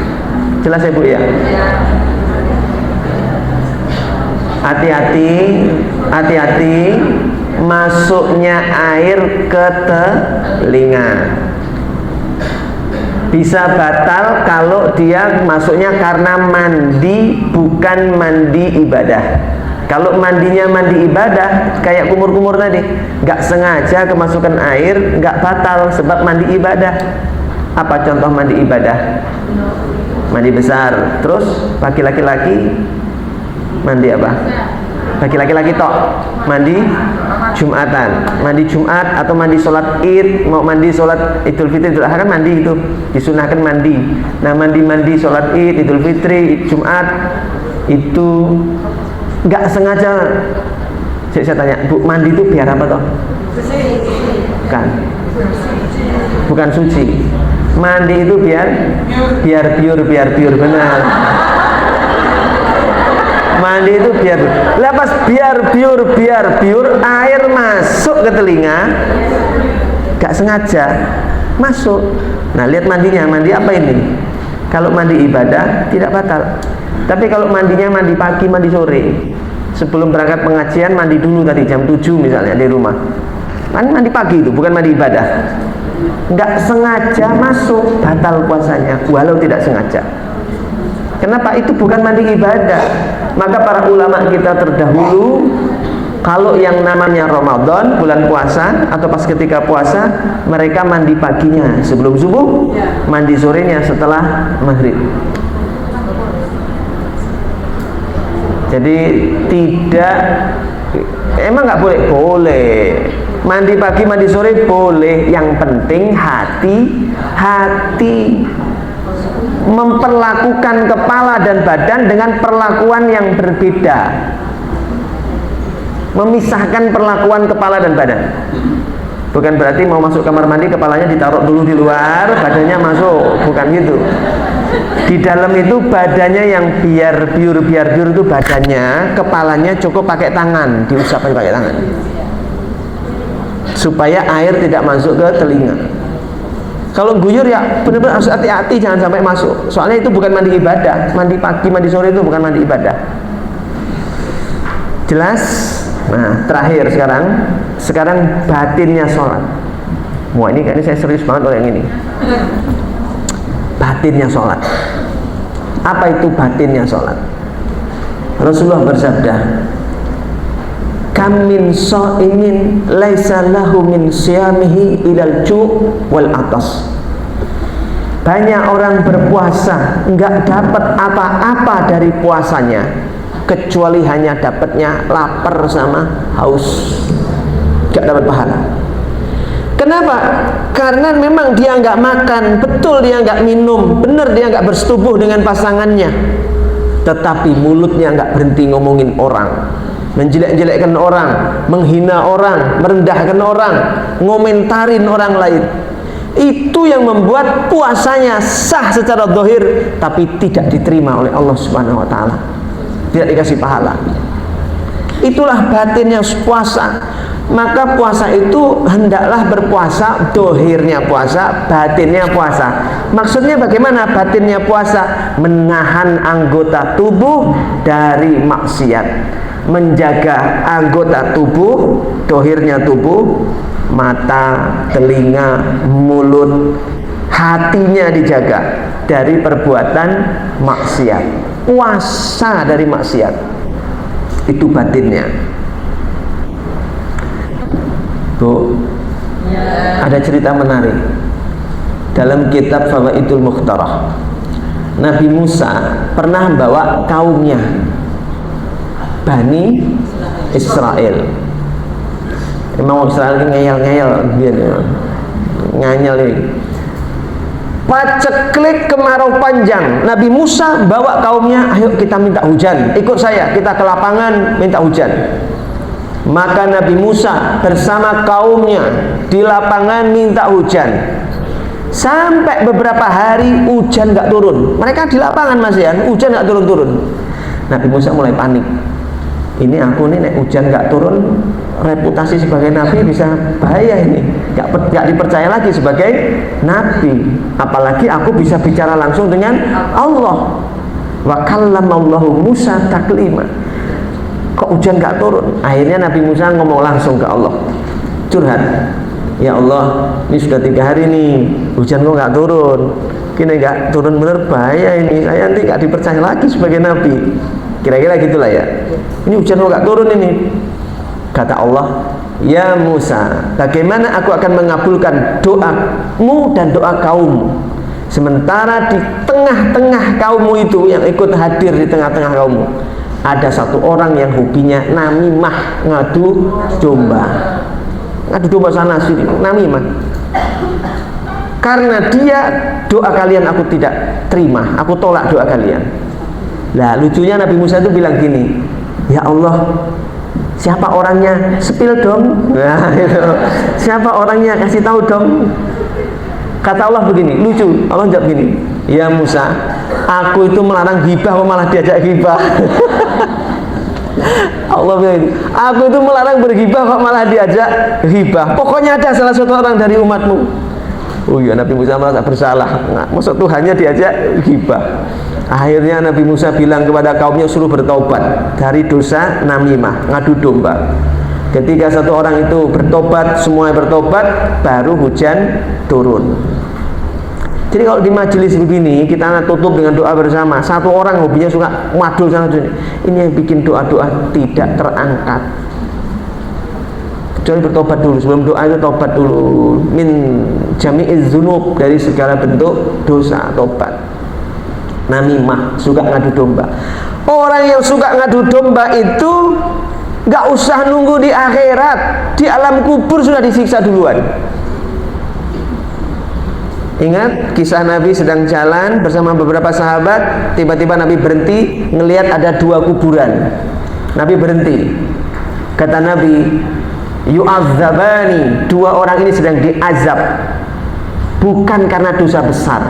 Jelas ya Bu ya? Hati-hati masuknya air ke telinga. Bisa batal kalau dia masuknya karena mandi, bukan mandi ibadah. Kalau mandinya mandi ibadah, kayak kumur-kumur tadi, nggak sengaja kemasukan air, nggak batal sebab mandi ibadah. Apa contoh mandi ibadah? Mandi besar. Terus bagi laki-laki mandi apa? Bagi laki-laki tok mandi Jumatan, mandi Jumat atau mandi sholat Id, mau mandi sholat Idul Fitri, Idul Adha kan mandi itu, disunahkan mandi. Nah mandi sholat Id, Idul Fitri, Jumat itu nggak sengaja. Saya tanya, Bu, mandi itu biar apa toh? Bukan suci. Mandi itu biar pure, benar. Mandi itu biar pure, air masuk ke telinga, nggak sengaja masuk. Nah lihat mandinya, mandi apa ini? Kalau mandi ibadah tidak batal. Tapi kalau mandinya mandi pagi, mandi sore, sebelum berangkat pengajian mandi dulu tadi jam 7 misalnya di rumah. Mandi pagi itu bukan mandi ibadah. Nggak sengaja masuk, batal puasanya walau tidak sengaja. Kenapa? Itu bukan mandi ibadah. Maka para ulama kita terdahulu, kalau yang namanya Ramadan, bulan puasa atau pas ketika puasa, mereka mandi paginya sebelum subuh, mandi sorenya setelah maghrib. Jadi tidak, emang nggak boleh? Boleh. Mandi pagi, mandi sore boleh. Yang penting hati-hati memperlakukan kepala dan badan dengan perlakuan yang berbeda. Memisahkan perlakuan kepala dan badan. Bukan berarti mau masuk kamar mandi kepalanya ditaruh dulu di luar, badannya masuk, bukan gitu. Di dalam itu badannya yang biar biur itu badannya, kepalanya cukup pakai tangan, diusapkan pakai tangan, supaya air tidak masuk ke telinga. Kalau guyur ya benar-benar harus hati-hati, jangan sampai masuk. Soalnya itu bukan mandi ibadah, mandi pagi, mandi sore itu bukan mandi ibadah. Jelas? Nah, terakhir sekarang batinnya sholat. Wah, ini saya serius banget oleh yang ini. Batinnya sholat. Apa itu batinnya sholat? Rasulullah bersabda, kam min sha'imin laisa lahu min siyamihi ilal ju' wal atas. Banyak orang berpuasa enggak dapat apa-apa dari puasanya kecuali hanya dapatnya lapar sama haus, enggak dapat pahala. Kenapa? Karena memang dia enggak makan, betul dia enggak minum, benar dia enggak bersetubuh dengan pasangannya, tetapi mulutnya enggak berhenti ngomongin orang, menjelek-jelekkan orang, menghina orang, merendahkan orang, ngomentarin orang lain. Itu yang membuat puasanya sah secara zahir tapi tidak diterima oleh Allah Subhanahu wa taala. Tidak dikasih pahala. Itulah batinnya puasa. Maka puasa itu hendaklah berpuasa, zahirnya puasa, batinnya puasa. Maksudnya bagaimana batinnya puasa? Menahan anggota tubuh dari maksiat, menjaga anggota tubuh, zahirnya tubuh, mata, telinga, mulut, hatinya dijaga dari perbuatan maksiat. Puasa dari maksiat, itu batinnya. Bu, ada cerita menarik dalam kitab Fawaidul Mukhtarah. Nabi Musa pernah bawa kaumnya Bani Israel. Emang Israel ini ngeyel-ngeyel biar nganyel ini. Paceklik kemarau panjang, Nabi Musa bawa kaumnya, ayo kita minta hujan, ikut saya, kita ke lapangan minta hujan. Maka Nabi Musa bersama kaumnya di lapangan minta hujan. Sampai beberapa hari hujan gak turun. Mereka di lapangan masih ya, hujan gak turun-turun. Nabi Musa mulai panik. Ini aku nih nek hujan gak turun, reputasi sebagai nabi bisa bahaya ini. Gak dipercaya lagi sebagai nabi. Apalagi aku bisa bicara langsung dengan Allah. Wa kallamallahu Musa taklima. Kok hujan gak turun? Akhirnya Nabi Musa ngomong langsung ke Allah, curhat, ya Allah, ini sudah 3 hari nih hujan kok gak turun. Kini gak turun bener bahaya ini. Saya nanti gak dipercaya lagi sebagai nabi. Kira-kira gitulah ya. Ini hujan kok gak turun ini. Kata Allah, ya Musa, bagaimana aku akan mengabulkan doamu dan doa kaummu, sementara di tengah-tengah kaummu itu yang ikut hadir di tengah-tengah kaummu ada satu orang yang hobinya namimah, ngadu domba. Ngadu domba sana sini, namimah. Karena dia, doa kalian aku tidak terima, aku tolak doa kalian. Lah lucunya Nabi Musa itu bilang gini, ya Allah, siapa orangnya? Spill dong. Nah, itu. Siapa orangnya? Kasih tahu dong. Kata Allah begini, lucu. Allah jawab begini, ya Musa, aku itu melarang ghibah, kok malah diajak ghibah. Allah bilang, aku itu melarang berghibah, kok malah diajak ghibah. Pokoknya ada salah satu orang dari umatmu. Oh iya, Nabi Musa merasa bersalah. Nah, maksud Tuhannya diajak ghibah. Akhirnya Nabi Musa bilang kepada kaumnya, suruh bertobat dari dosa namimah, ngadu domba. Ketika satu orang itu bertobat, semuanya bertobat, baru hujan turun. Jadi kalau di majelis begini, kita tutup dengan doa bersama. Satu orang hobinya suka madul sana sini, ini yang bikin doa-doa tidak terangkat. Kecuali bertobat dulu, sebelum doa itu tobat dulu. Min jami'iz dzunub, dari segala bentuk dosa, tobat. Namimah, suka ngadu domba. Orang yang suka ngadu domba itu gak usah nunggu di akhirat, di alam kubur sudah disiksa duluan. Ingat kisah Nabi sedang jalan bersama beberapa sahabat, tiba-tiba Nabi berhenti, ngelihat ada 2 kuburan. Nabi berhenti. Kata Nabi, yu'adzabani, dua orang ini sedang diazab, bukan karena dosa besar,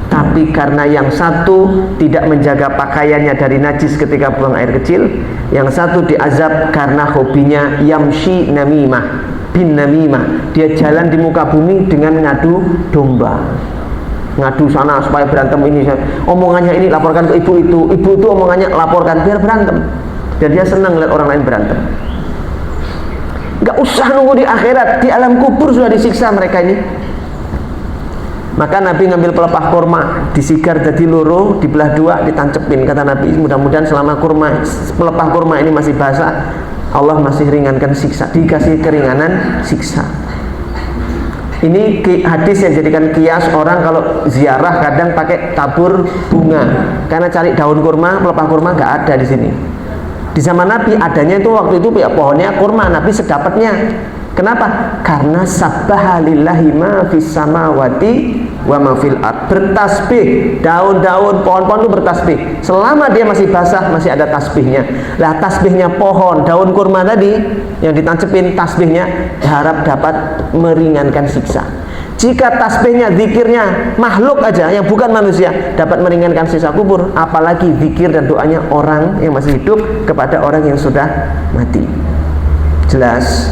tapi karena yang satu tidak menjaga pakaiannya dari najis ketika buang air kecil, yang satu diazab karena hobinya yamshi namimah, bin namimah, dia jalan di muka bumi dengan ngadu domba, ngadu sana supaya berantem, ini omongannya ini laporkan ke ibu itu omongannya laporkan biar berantem, dan dia senang lihat orang lain berantem. Gak usah nunggu di akhirat, di alam kubur sudah disiksa mereka ini. Maka Nabi ngambil pelepah kurma, disigar jadi loro, dibelah dua, ditancepin. Kata Nabi, mudah-mudahan selama pelepah kurma ini masih basah, Allah masih ringankan siksa, dikasih keringanan siksa. Ini hadis yang jadikan kias orang kalau ziarah kadang pakai tabur bunga, karena cari daun kurma, pelepah kurma nggak ada di sini. Di zaman Nabi adanya itu waktu itu ya pohonnya kurma, Nabi sedapatnya. Kenapa? Karena sabbaha lillahi ma fis samawati wa ma fil ard, bertasbih, daun-daun pohon-pohon itu bertasbih selama dia masih basah, masih ada tasbihnya. Lah tasbihnya pohon daun kurma tadi yang ditancepin, tasbihnya harap dapat meringankan siksa. Jika tasbihnya, zikirnya makhluk aja yang bukan manusia dapat meringankan siksa kubur, apalagi zikir dan doanya orang yang masih hidup kepada orang yang sudah mati. Jelas?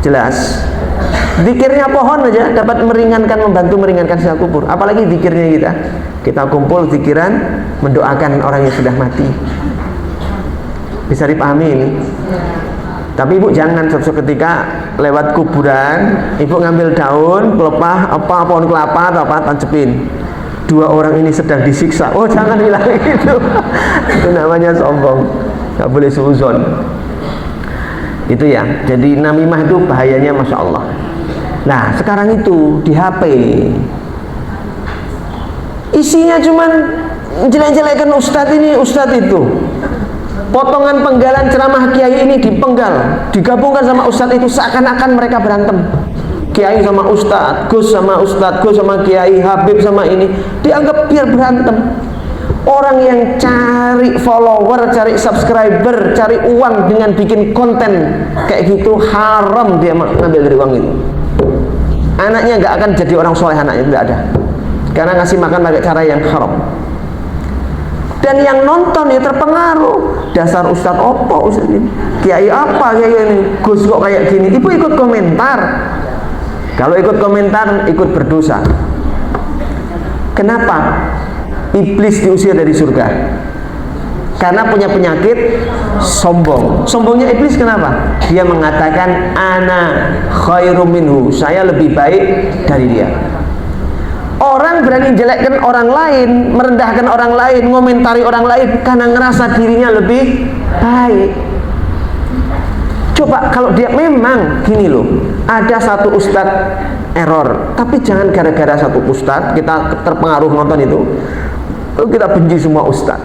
Jelas. Zikirnya pohon aja dapat meringankan, membantu meringankan siksa kubur, apalagi zikirnya kita kumpul zikiran mendoakan orang yang sudah mati. Bisa dipahami ini? Tapi ibu jangan suatu ketika lewat kuburan, ibu ngambil daun, pelepah, pohon kelapa atau apa, tancepin. Dua orang ini sedang disiksa. Oh jangan bilang itu. Itu namanya sombong. Gak boleh suuzon. Itu ya. Jadi namimah itu bahayanya, masya Allah. Nah sekarang itu di HP isinya cuman jelek-jelekan ustadz ini, ustadz itu. Potongan penggalan ceramah kiai ini dipenggal, digabungkan sama ustadz itu, seakan-akan mereka berantem. Kiai sama ustadz, Gus sama ustadz, Gus sama kiai, Habib sama ini, dianggap biar berantem. Orang yang cari follower, cari subscriber, cari uang dengan bikin konten kayak gitu, haram dia ngambil dari uang itu. Anaknya nggak akan jadi orang soleh, anaknya tidak ada, karena ngasih makan pakai cara yang haram. Dan yang nonton ya terpengaruh. Dasar ustadz opo, ustadz ini, kiai apa kayak ini, Gus kok kayak gini. Ibu ikut komentar. Kalau ikut komentar, ikut berdosa. Kenapa? Iblis diusir dari surga karena punya penyakit sombong. Sombongnya iblis kenapa? Dia mengatakan ana khairum minhu, saya lebih baik dari dia. Orang berani jelekkan orang lain, merendahkan orang lain, ngomentari orang lain karena ngerasa dirinya lebih baik. Coba kalau dia memang gini loh, ada satu ustadz error, tapi jangan gara-gara satu ustadz kita terpengaruh nonton itu, lalu kita benci semua ustadz.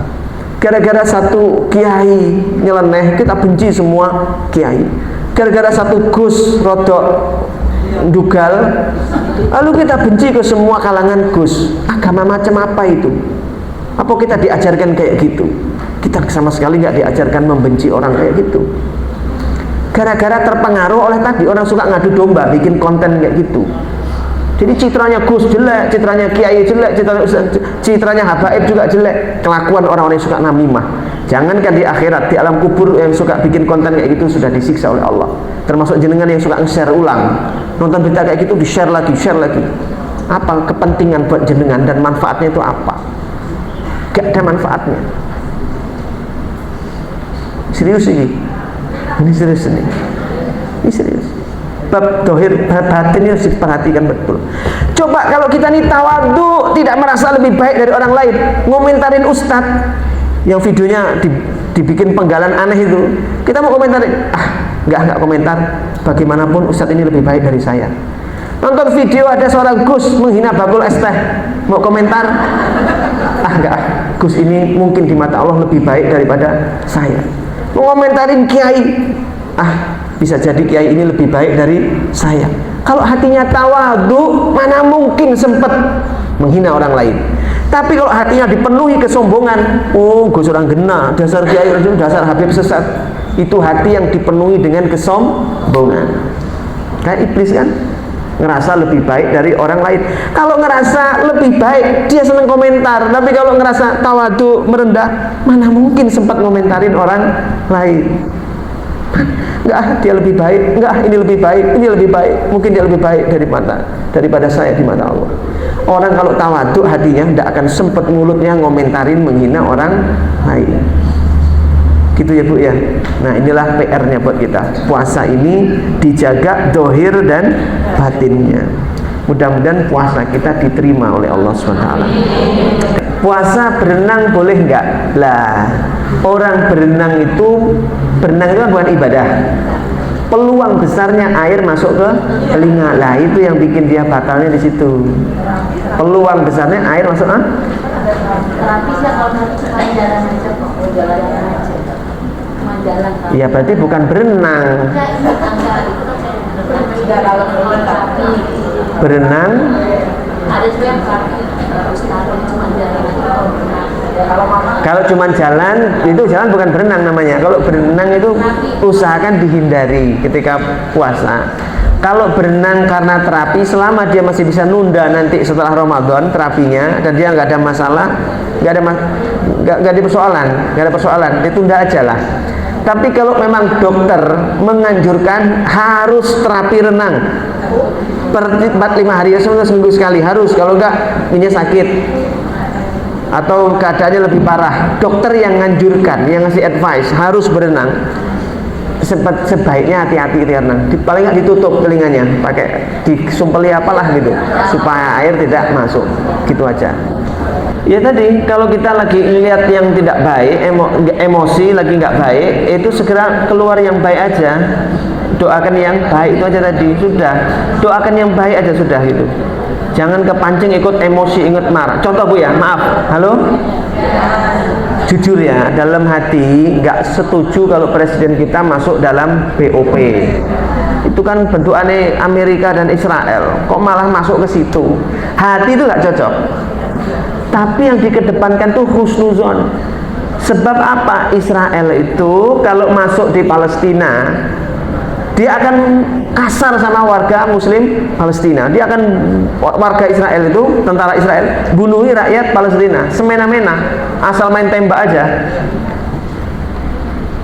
Gara-gara satu kiai nyeleneh, kita benci semua kiai. Gara-gara satu gus rodok dugal, lalu kita benci ke semua kalangan gus. Agama macam apa itu? Apa kita diajarkan kayak gitu? Kita sama sekali nggak diajarkan membenci orang kayak gitu. Gara-gara terpengaruh oleh tadi orang suka ngadu domba, bikin konten kayak gitu. Jadi citranya gus jelek, citranya kiai jelek, citranya habaib juga jelek. Kelakuan orang-orang yang suka namimah. Jangankan di akhirat, di alam kubur yang suka bikin konten kayak gitu sudah disiksa oleh Allah. Termasuk jenengan yang suka nge-share ulang, nonton berita kayak gitu, di-share lagi, share lagi. Apa kepentingan buat jenengan dan manfaatnya itu apa? Gak ada manfaatnya. Serius ini serius ini serius. Bab dohir, bab batin harus diperhatikan betul. Coba kalau kita ini tawadhu, tidak merasa lebih baik dari orang lain, ngomentarin ustadz yang videonya dibikin penggalan aneh itu, kita mau komentarin, nggak komentar. Bagaimanapun ustadz ini lebih baik dari saya. Nonton video ada seorang gus menghina bakul es teh, mau komentar, nggak, gus ini mungkin di mata Allah lebih baik daripada saya. Mau komentarin kiai, bisa jadi kiai ini lebih baik dari saya. Kalau hatinya tawadhu, mana mungkin sempat menghina orang lain. Tapi kalau hatinya dipenuhi kesombongan, oh gus orang gena, dasar kiai, dasar habib sesat, Itu hati yang dipenuhi dengan kesombongan. Kayak iblis kan, ngerasa lebih baik dari orang lain. Kalau ngerasa lebih baik, dia senang komentar. Tapi kalau ngerasa tawadu, merendah, mana mungkin sempat ngomentarin orang lain. Enggak, dia lebih baik. Enggak, ini lebih baik, ini lebih baik. Mungkin dia lebih baik daripada saya di mata Allah. Orang kalau tawaduk hatinya tidak akan sempat mulutnya ngomentarin, menghina orang lain. Gitu ya Bu ya. Nah, inilah PR-nya buat kita. Puasa ini dijaga dohir dan batinnya. Mudah-mudahan puasa kita diterima oleh Allah SWT. Puasa berenang boleh enggak? Lah, orang berenang itu kan bukan ibadah. Peluang besarnya air masuk ke telinga. Lah, itu yang bikin dia batalnya di situ. Peluang besarnya air masuk ya berarti bukan berenang. Berenang kalau cuma jalan, itu jalan bukan berenang namanya. Kalau berenang itu usahakan dihindari ketika puasa. Kalau berenang karena terapi, selama dia masih bisa nunda nanti setelah Ramadan terapinya, dan dia nggak ada masalah, nggak ada persoalan, ditunda aja lah. Tapi kalau memang dokter menganjurkan harus terapi renang per 4-5 hari, seminggu sekali harus, kalau enggak ini sakit atau keadaannya lebih parah, dokter yang nganjurkan, yang ngasih advice harus berenang, sebaiknya hati-hati renang. Paling nggak ditutup telinganya, pakai disumpeli apalah gitu, supaya air tidak masuk, gitu aja. Ya tadi, kalau kita lagi lihat yang tidak baik, emosi lagi nggak baik, itu segera keluar yang baik aja. Doakan yang baik itu aja tadi, sudah. Doakan yang baik aja sudah itu. Jangan kepancing ikut emosi, ingat marah. Contoh Bu ya, maaf, halo? Jujur ya, dalam hati nggak setuju kalau presiden kita masuk dalam BOP. Itu kan bentukannya Amerika dan Israel, kok malah masuk ke situ. Hati itu nggak cocok. Tapi yang dikedepankan tuh husnuzon. Sebab apa? Israel itu kalau masuk di Palestina, dia akan kasar sama warga Muslim Palestina. Dia akan, warga Israel itu, tentara Israel, bunuhi rakyat Palestina semena-mena, asal main tembak aja.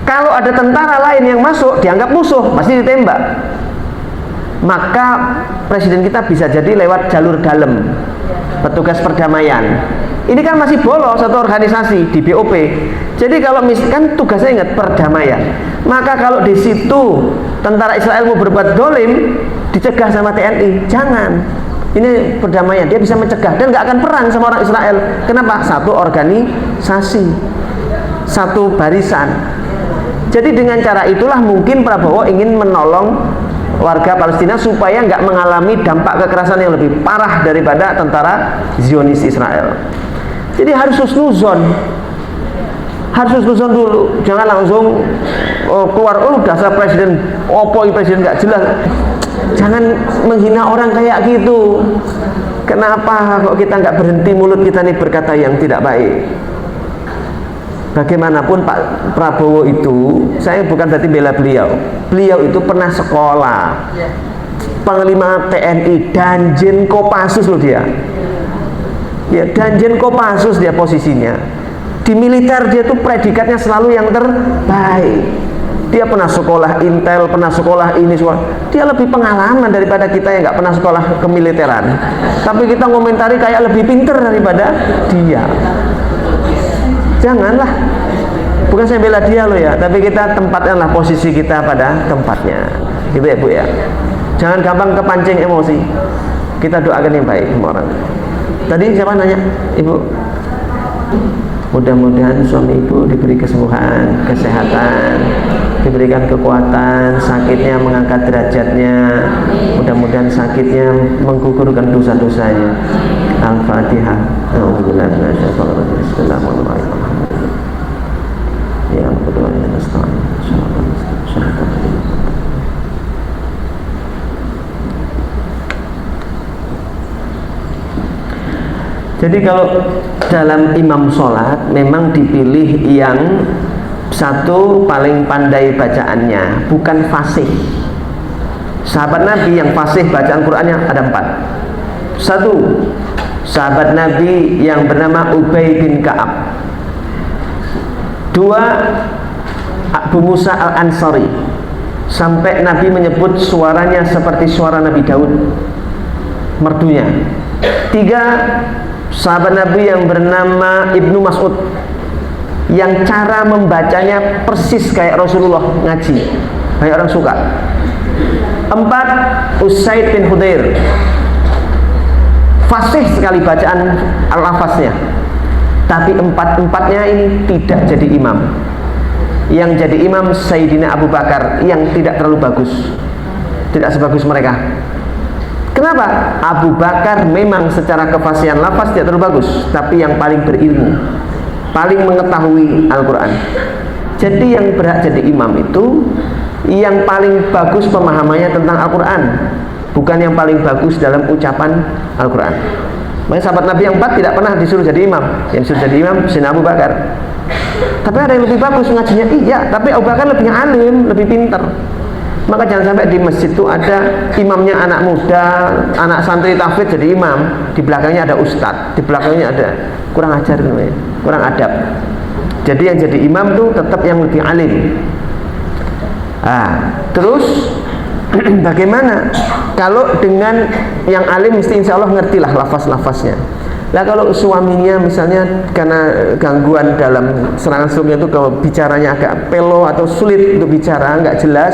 Kalau ada tentara lain yang masuk, dianggap musuh, pasti ditembak. Maka presiden kita bisa jadi lewat jalur dalam, petugas perdamaian. Ini kan masih bolos satu organisasi di BOP. Jadi kalau misalkan tugasnya ingat perdamaian, maka kalau di situ tentara Israel mau berbuat dolim, dicegah sama TNI. Jangan. Ini perdamaian, dia bisa mencegah dan nggak akan perang sama orang Israel. Kenapa? Satu organisasi, satu barisan. Jadi dengan cara itulah mungkin Prabowo ingin menolong warga Palestina supaya nggak mengalami dampak kekerasan yang lebih parah daripada tentara Zionis Israel. Jadi harus husnuzon, dulu, jangan langsung keluar, dasar presiden, presiden nggak jelas. Jangan menghina orang kayak gitu. Kenapa kok kita nggak berhenti mulut kita nih berkata yang tidak baik? Bagaimanapun Pak Prabowo itu, saya bukan berarti bela beliau. Beliau itu pernah sekolah, Panglima TNI, Danjen Kopassus loh dia. Ya, Danjen Kopassus dia posisinya. Di militer dia tuh predikatnya selalu yang terbaik. Dia pernah sekolah intel, pernah sekolah ini, dia lebih pengalaman daripada kita yang nggak pernah sekolah kemiliteran. Tapi kita ngomentari kayak lebih pinter daripada dia. Janganlah. Bukan saya bela dia loh ya, tapi kita tempatkanlah posisi kita pada tempatnya. Gitu ya Bu ya. Jangan gampang kepancing emosi. Kita doakan yang baik semua orang. Tadi siapa nanya? Ibu. Mudah-mudahan suami ibu diberi kesembuhan, kesehatan, diberikan kekuatan, sakitnya mengangkat derajatnya, mudah-mudahan sakitnya menggugurkan dosa-dosanya. Al-Fatihah. Bismillahirrahmanirrahim. Ya Jadi kalau dalam imam sholat memang dipilih yang Satu, paling pandai bacaannya, bukan fasih. Sahabat Nabi yang fasih bacaan Qur'annya ada 4. Satu, sahabat Nabi yang bernama Ubay bin Ka'ab. 2, Abu Musa al-Ansari, sampai Nabi menyebut suaranya seperti suara Nabi Daud, merdunya. 3, sahabat Nabi yang bernama Ibnu Mas'ud, yang cara membacanya persis kayak Rasulullah ngaji, kayak orang suka. 4, Usaid bin Hudayr, fasih sekali bacaan al-lafaznya, tapi 4-empatnya ini tidak jadi imam. Yang jadi imam Sayyidina Abu Bakar, yang tidak terlalu bagus, tidak sebagus mereka. Kenapa? Abu Bakar memang secara kefasihan lafaz tidak terlalu bagus, tapi yang paling berilmu, paling mengetahui Al-Quran. Jadi yang berhak jadi imam itu yang paling bagus pemahamannya tentang Al-Quran, bukan yang paling bagus dalam ucapan Al-Quran. Makanya sahabat Nabi yang 4 tidak pernah disuruh jadi imam. Yang disuruh jadi imam Sayyidina Abu Bakar. Tapi ada yang lebih bagus ngajinya, iya, tapi Abu Bakar lebih alim, lebih pintar. Maka jangan sampai di masjid itu ada imamnya anak muda, anak santri tahfidz jadi imam, di belakangnya ada ustadz, di belakangnya ada, kurang ajar namanya, kurang adab. Jadi yang jadi imam tuh tetap yang lebih alim. Terus bagaimana kalau dengan yang alim, mesti insya Allah ngertilah lafaz-lafaznya. Lah kalau suaminya misalnya karena gangguan dalam serangan stroknya itu, kalau bicaranya agak pelo atau sulit untuk bicara, nggak jelas,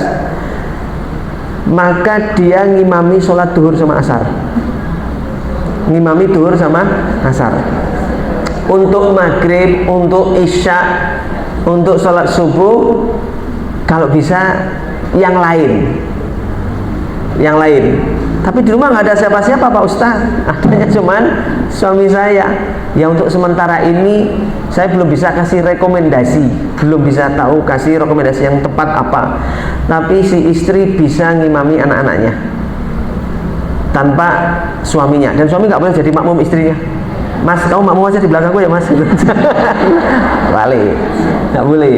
maka dia ngimami sholat duhur sama asar, ngimami duhur sama asar. Untuk maghrib, untuk isya, untuk sholat subuh, kalau bisa yang lain. Tapi di rumah nggak ada siapa-siapa Pak Ustaz, adanya cuman suami saya. Ya untuk sementara ini saya belum bisa kasih rekomendasi, belum bisa tahu kasih rekomendasi yang tepat apa. Tapi si istri bisa ngimami anak-anaknya tanpa suaminya, dan suami nggak boleh jadi makmum istrinya. Mas, kamu makmum aja di belakangku ya Mas. Balik, nggak boleh.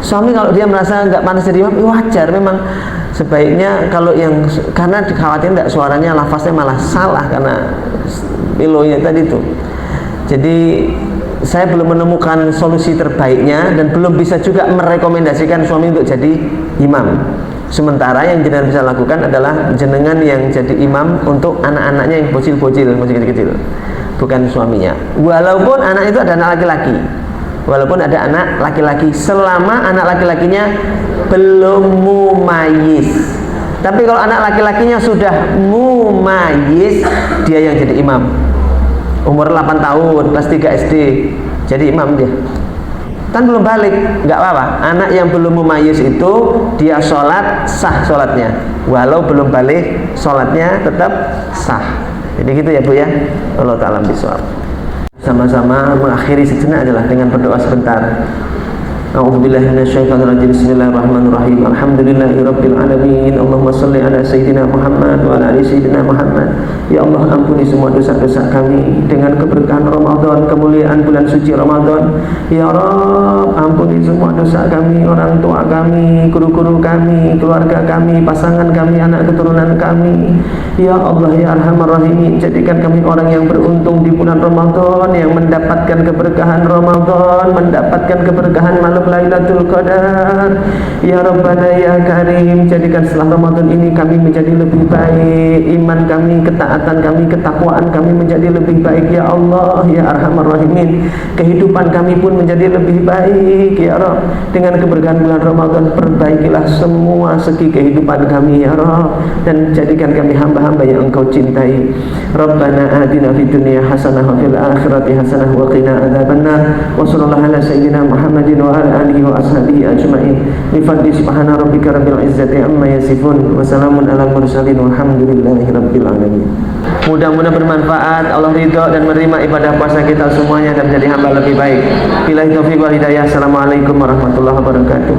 Suami kalau dia merasa nggak pantas jadi imam, wajar memang. Sebaiknya kalau yang, karena dikhawatirkan tidak suaranya, lafaznya malah salah karena pilonya tadi tuh. Jadi saya belum menemukan solusi terbaiknya dan belum bisa juga merekomendasikan suami untuk jadi imam. Sementara yang jenengan bisa lakukan adalah jenengan yang jadi imam untuk anak-anaknya yang bocil-bocil, masih kecil-kecil, bukan suaminya. Walaupun anak itu ada anak laki-laki, walaupun ada anak laki-laki, selama anak laki-lakinya belum mumayyiz. Tapi kalau anak laki-lakinya sudah mumayyiz, dia yang jadi imam. Umur 8 tahun, kelas 3 SD, jadi imam dia. Kan belum balik, nggak apa-apa. Anak yang belum mumayyiz itu dia sholat, sah sholatnya. Walau belum balik, sholatnya tetap sah. Jadi gitu ya Bu ya. Allah ta'ala bisawab. Sama-sama mengakhiri sejenak adalah dengan berdoa sebentar. A'udzubillahi minasyaitonirrajim. Bismillahirrahmanirrahim. Alhamdulillahirabbil alamin. Allahumma shalli ala sayyidina Muhammad wa ala ali sayyidina Muhammad. Ya Allah, ampuni semua dosa-dosa kami dengan keberkahan Ramadan, kemuliaan bulan suci Ramadan. Ya Rabb, ampuni semua dosa kami, orang tua kami, guru-guru kami, keluarga kami, pasangan kami, anak keturunan kami. Ya Allah ya Arhamar Rahimin, jadikan kami orang yang beruntung di bulan Ramadan, yang mendapatkan keberkahan Ramadan, mendapatkan keberkahan malam Lailatul Qadar. Ya Rabbana ya Karim, jadikan setelah Ramadan ini kami menjadi lebih baik, iman kami, ketaatan kami, ketakwaan kami menjadi lebih baik. Ya Allah ya Arhamar Rahimin, kehidupan kami pun menjadi lebih baik. Ya Rabb, dengan keberkahan bulan Ramadan, perbaikilah semua segi kehidupan kami ya Rabb, dan jadikan kami hamba-hamba yang Engkau cintai. Rabbana atina fid dunya hasanah wa fil akhirati hasanah wa qina adzabannar. Wa sallallahu ala sayyidina Muhammadin wa ala alihi wa ashabihi ajma'in. Bi fadli subhana rabbika rabbil izzati amma yasifun wa salamun alal mursalin walhamdulillahi rabbil alamin. Mudah-mudahan bermanfaat, Allah ridha dan menerima ibadah puasa kita semuanya dan menjadi hamba lebih baik. Billahi taufiq wal hidayah. Assalamualaikum warahmatullahi wabarakatuh.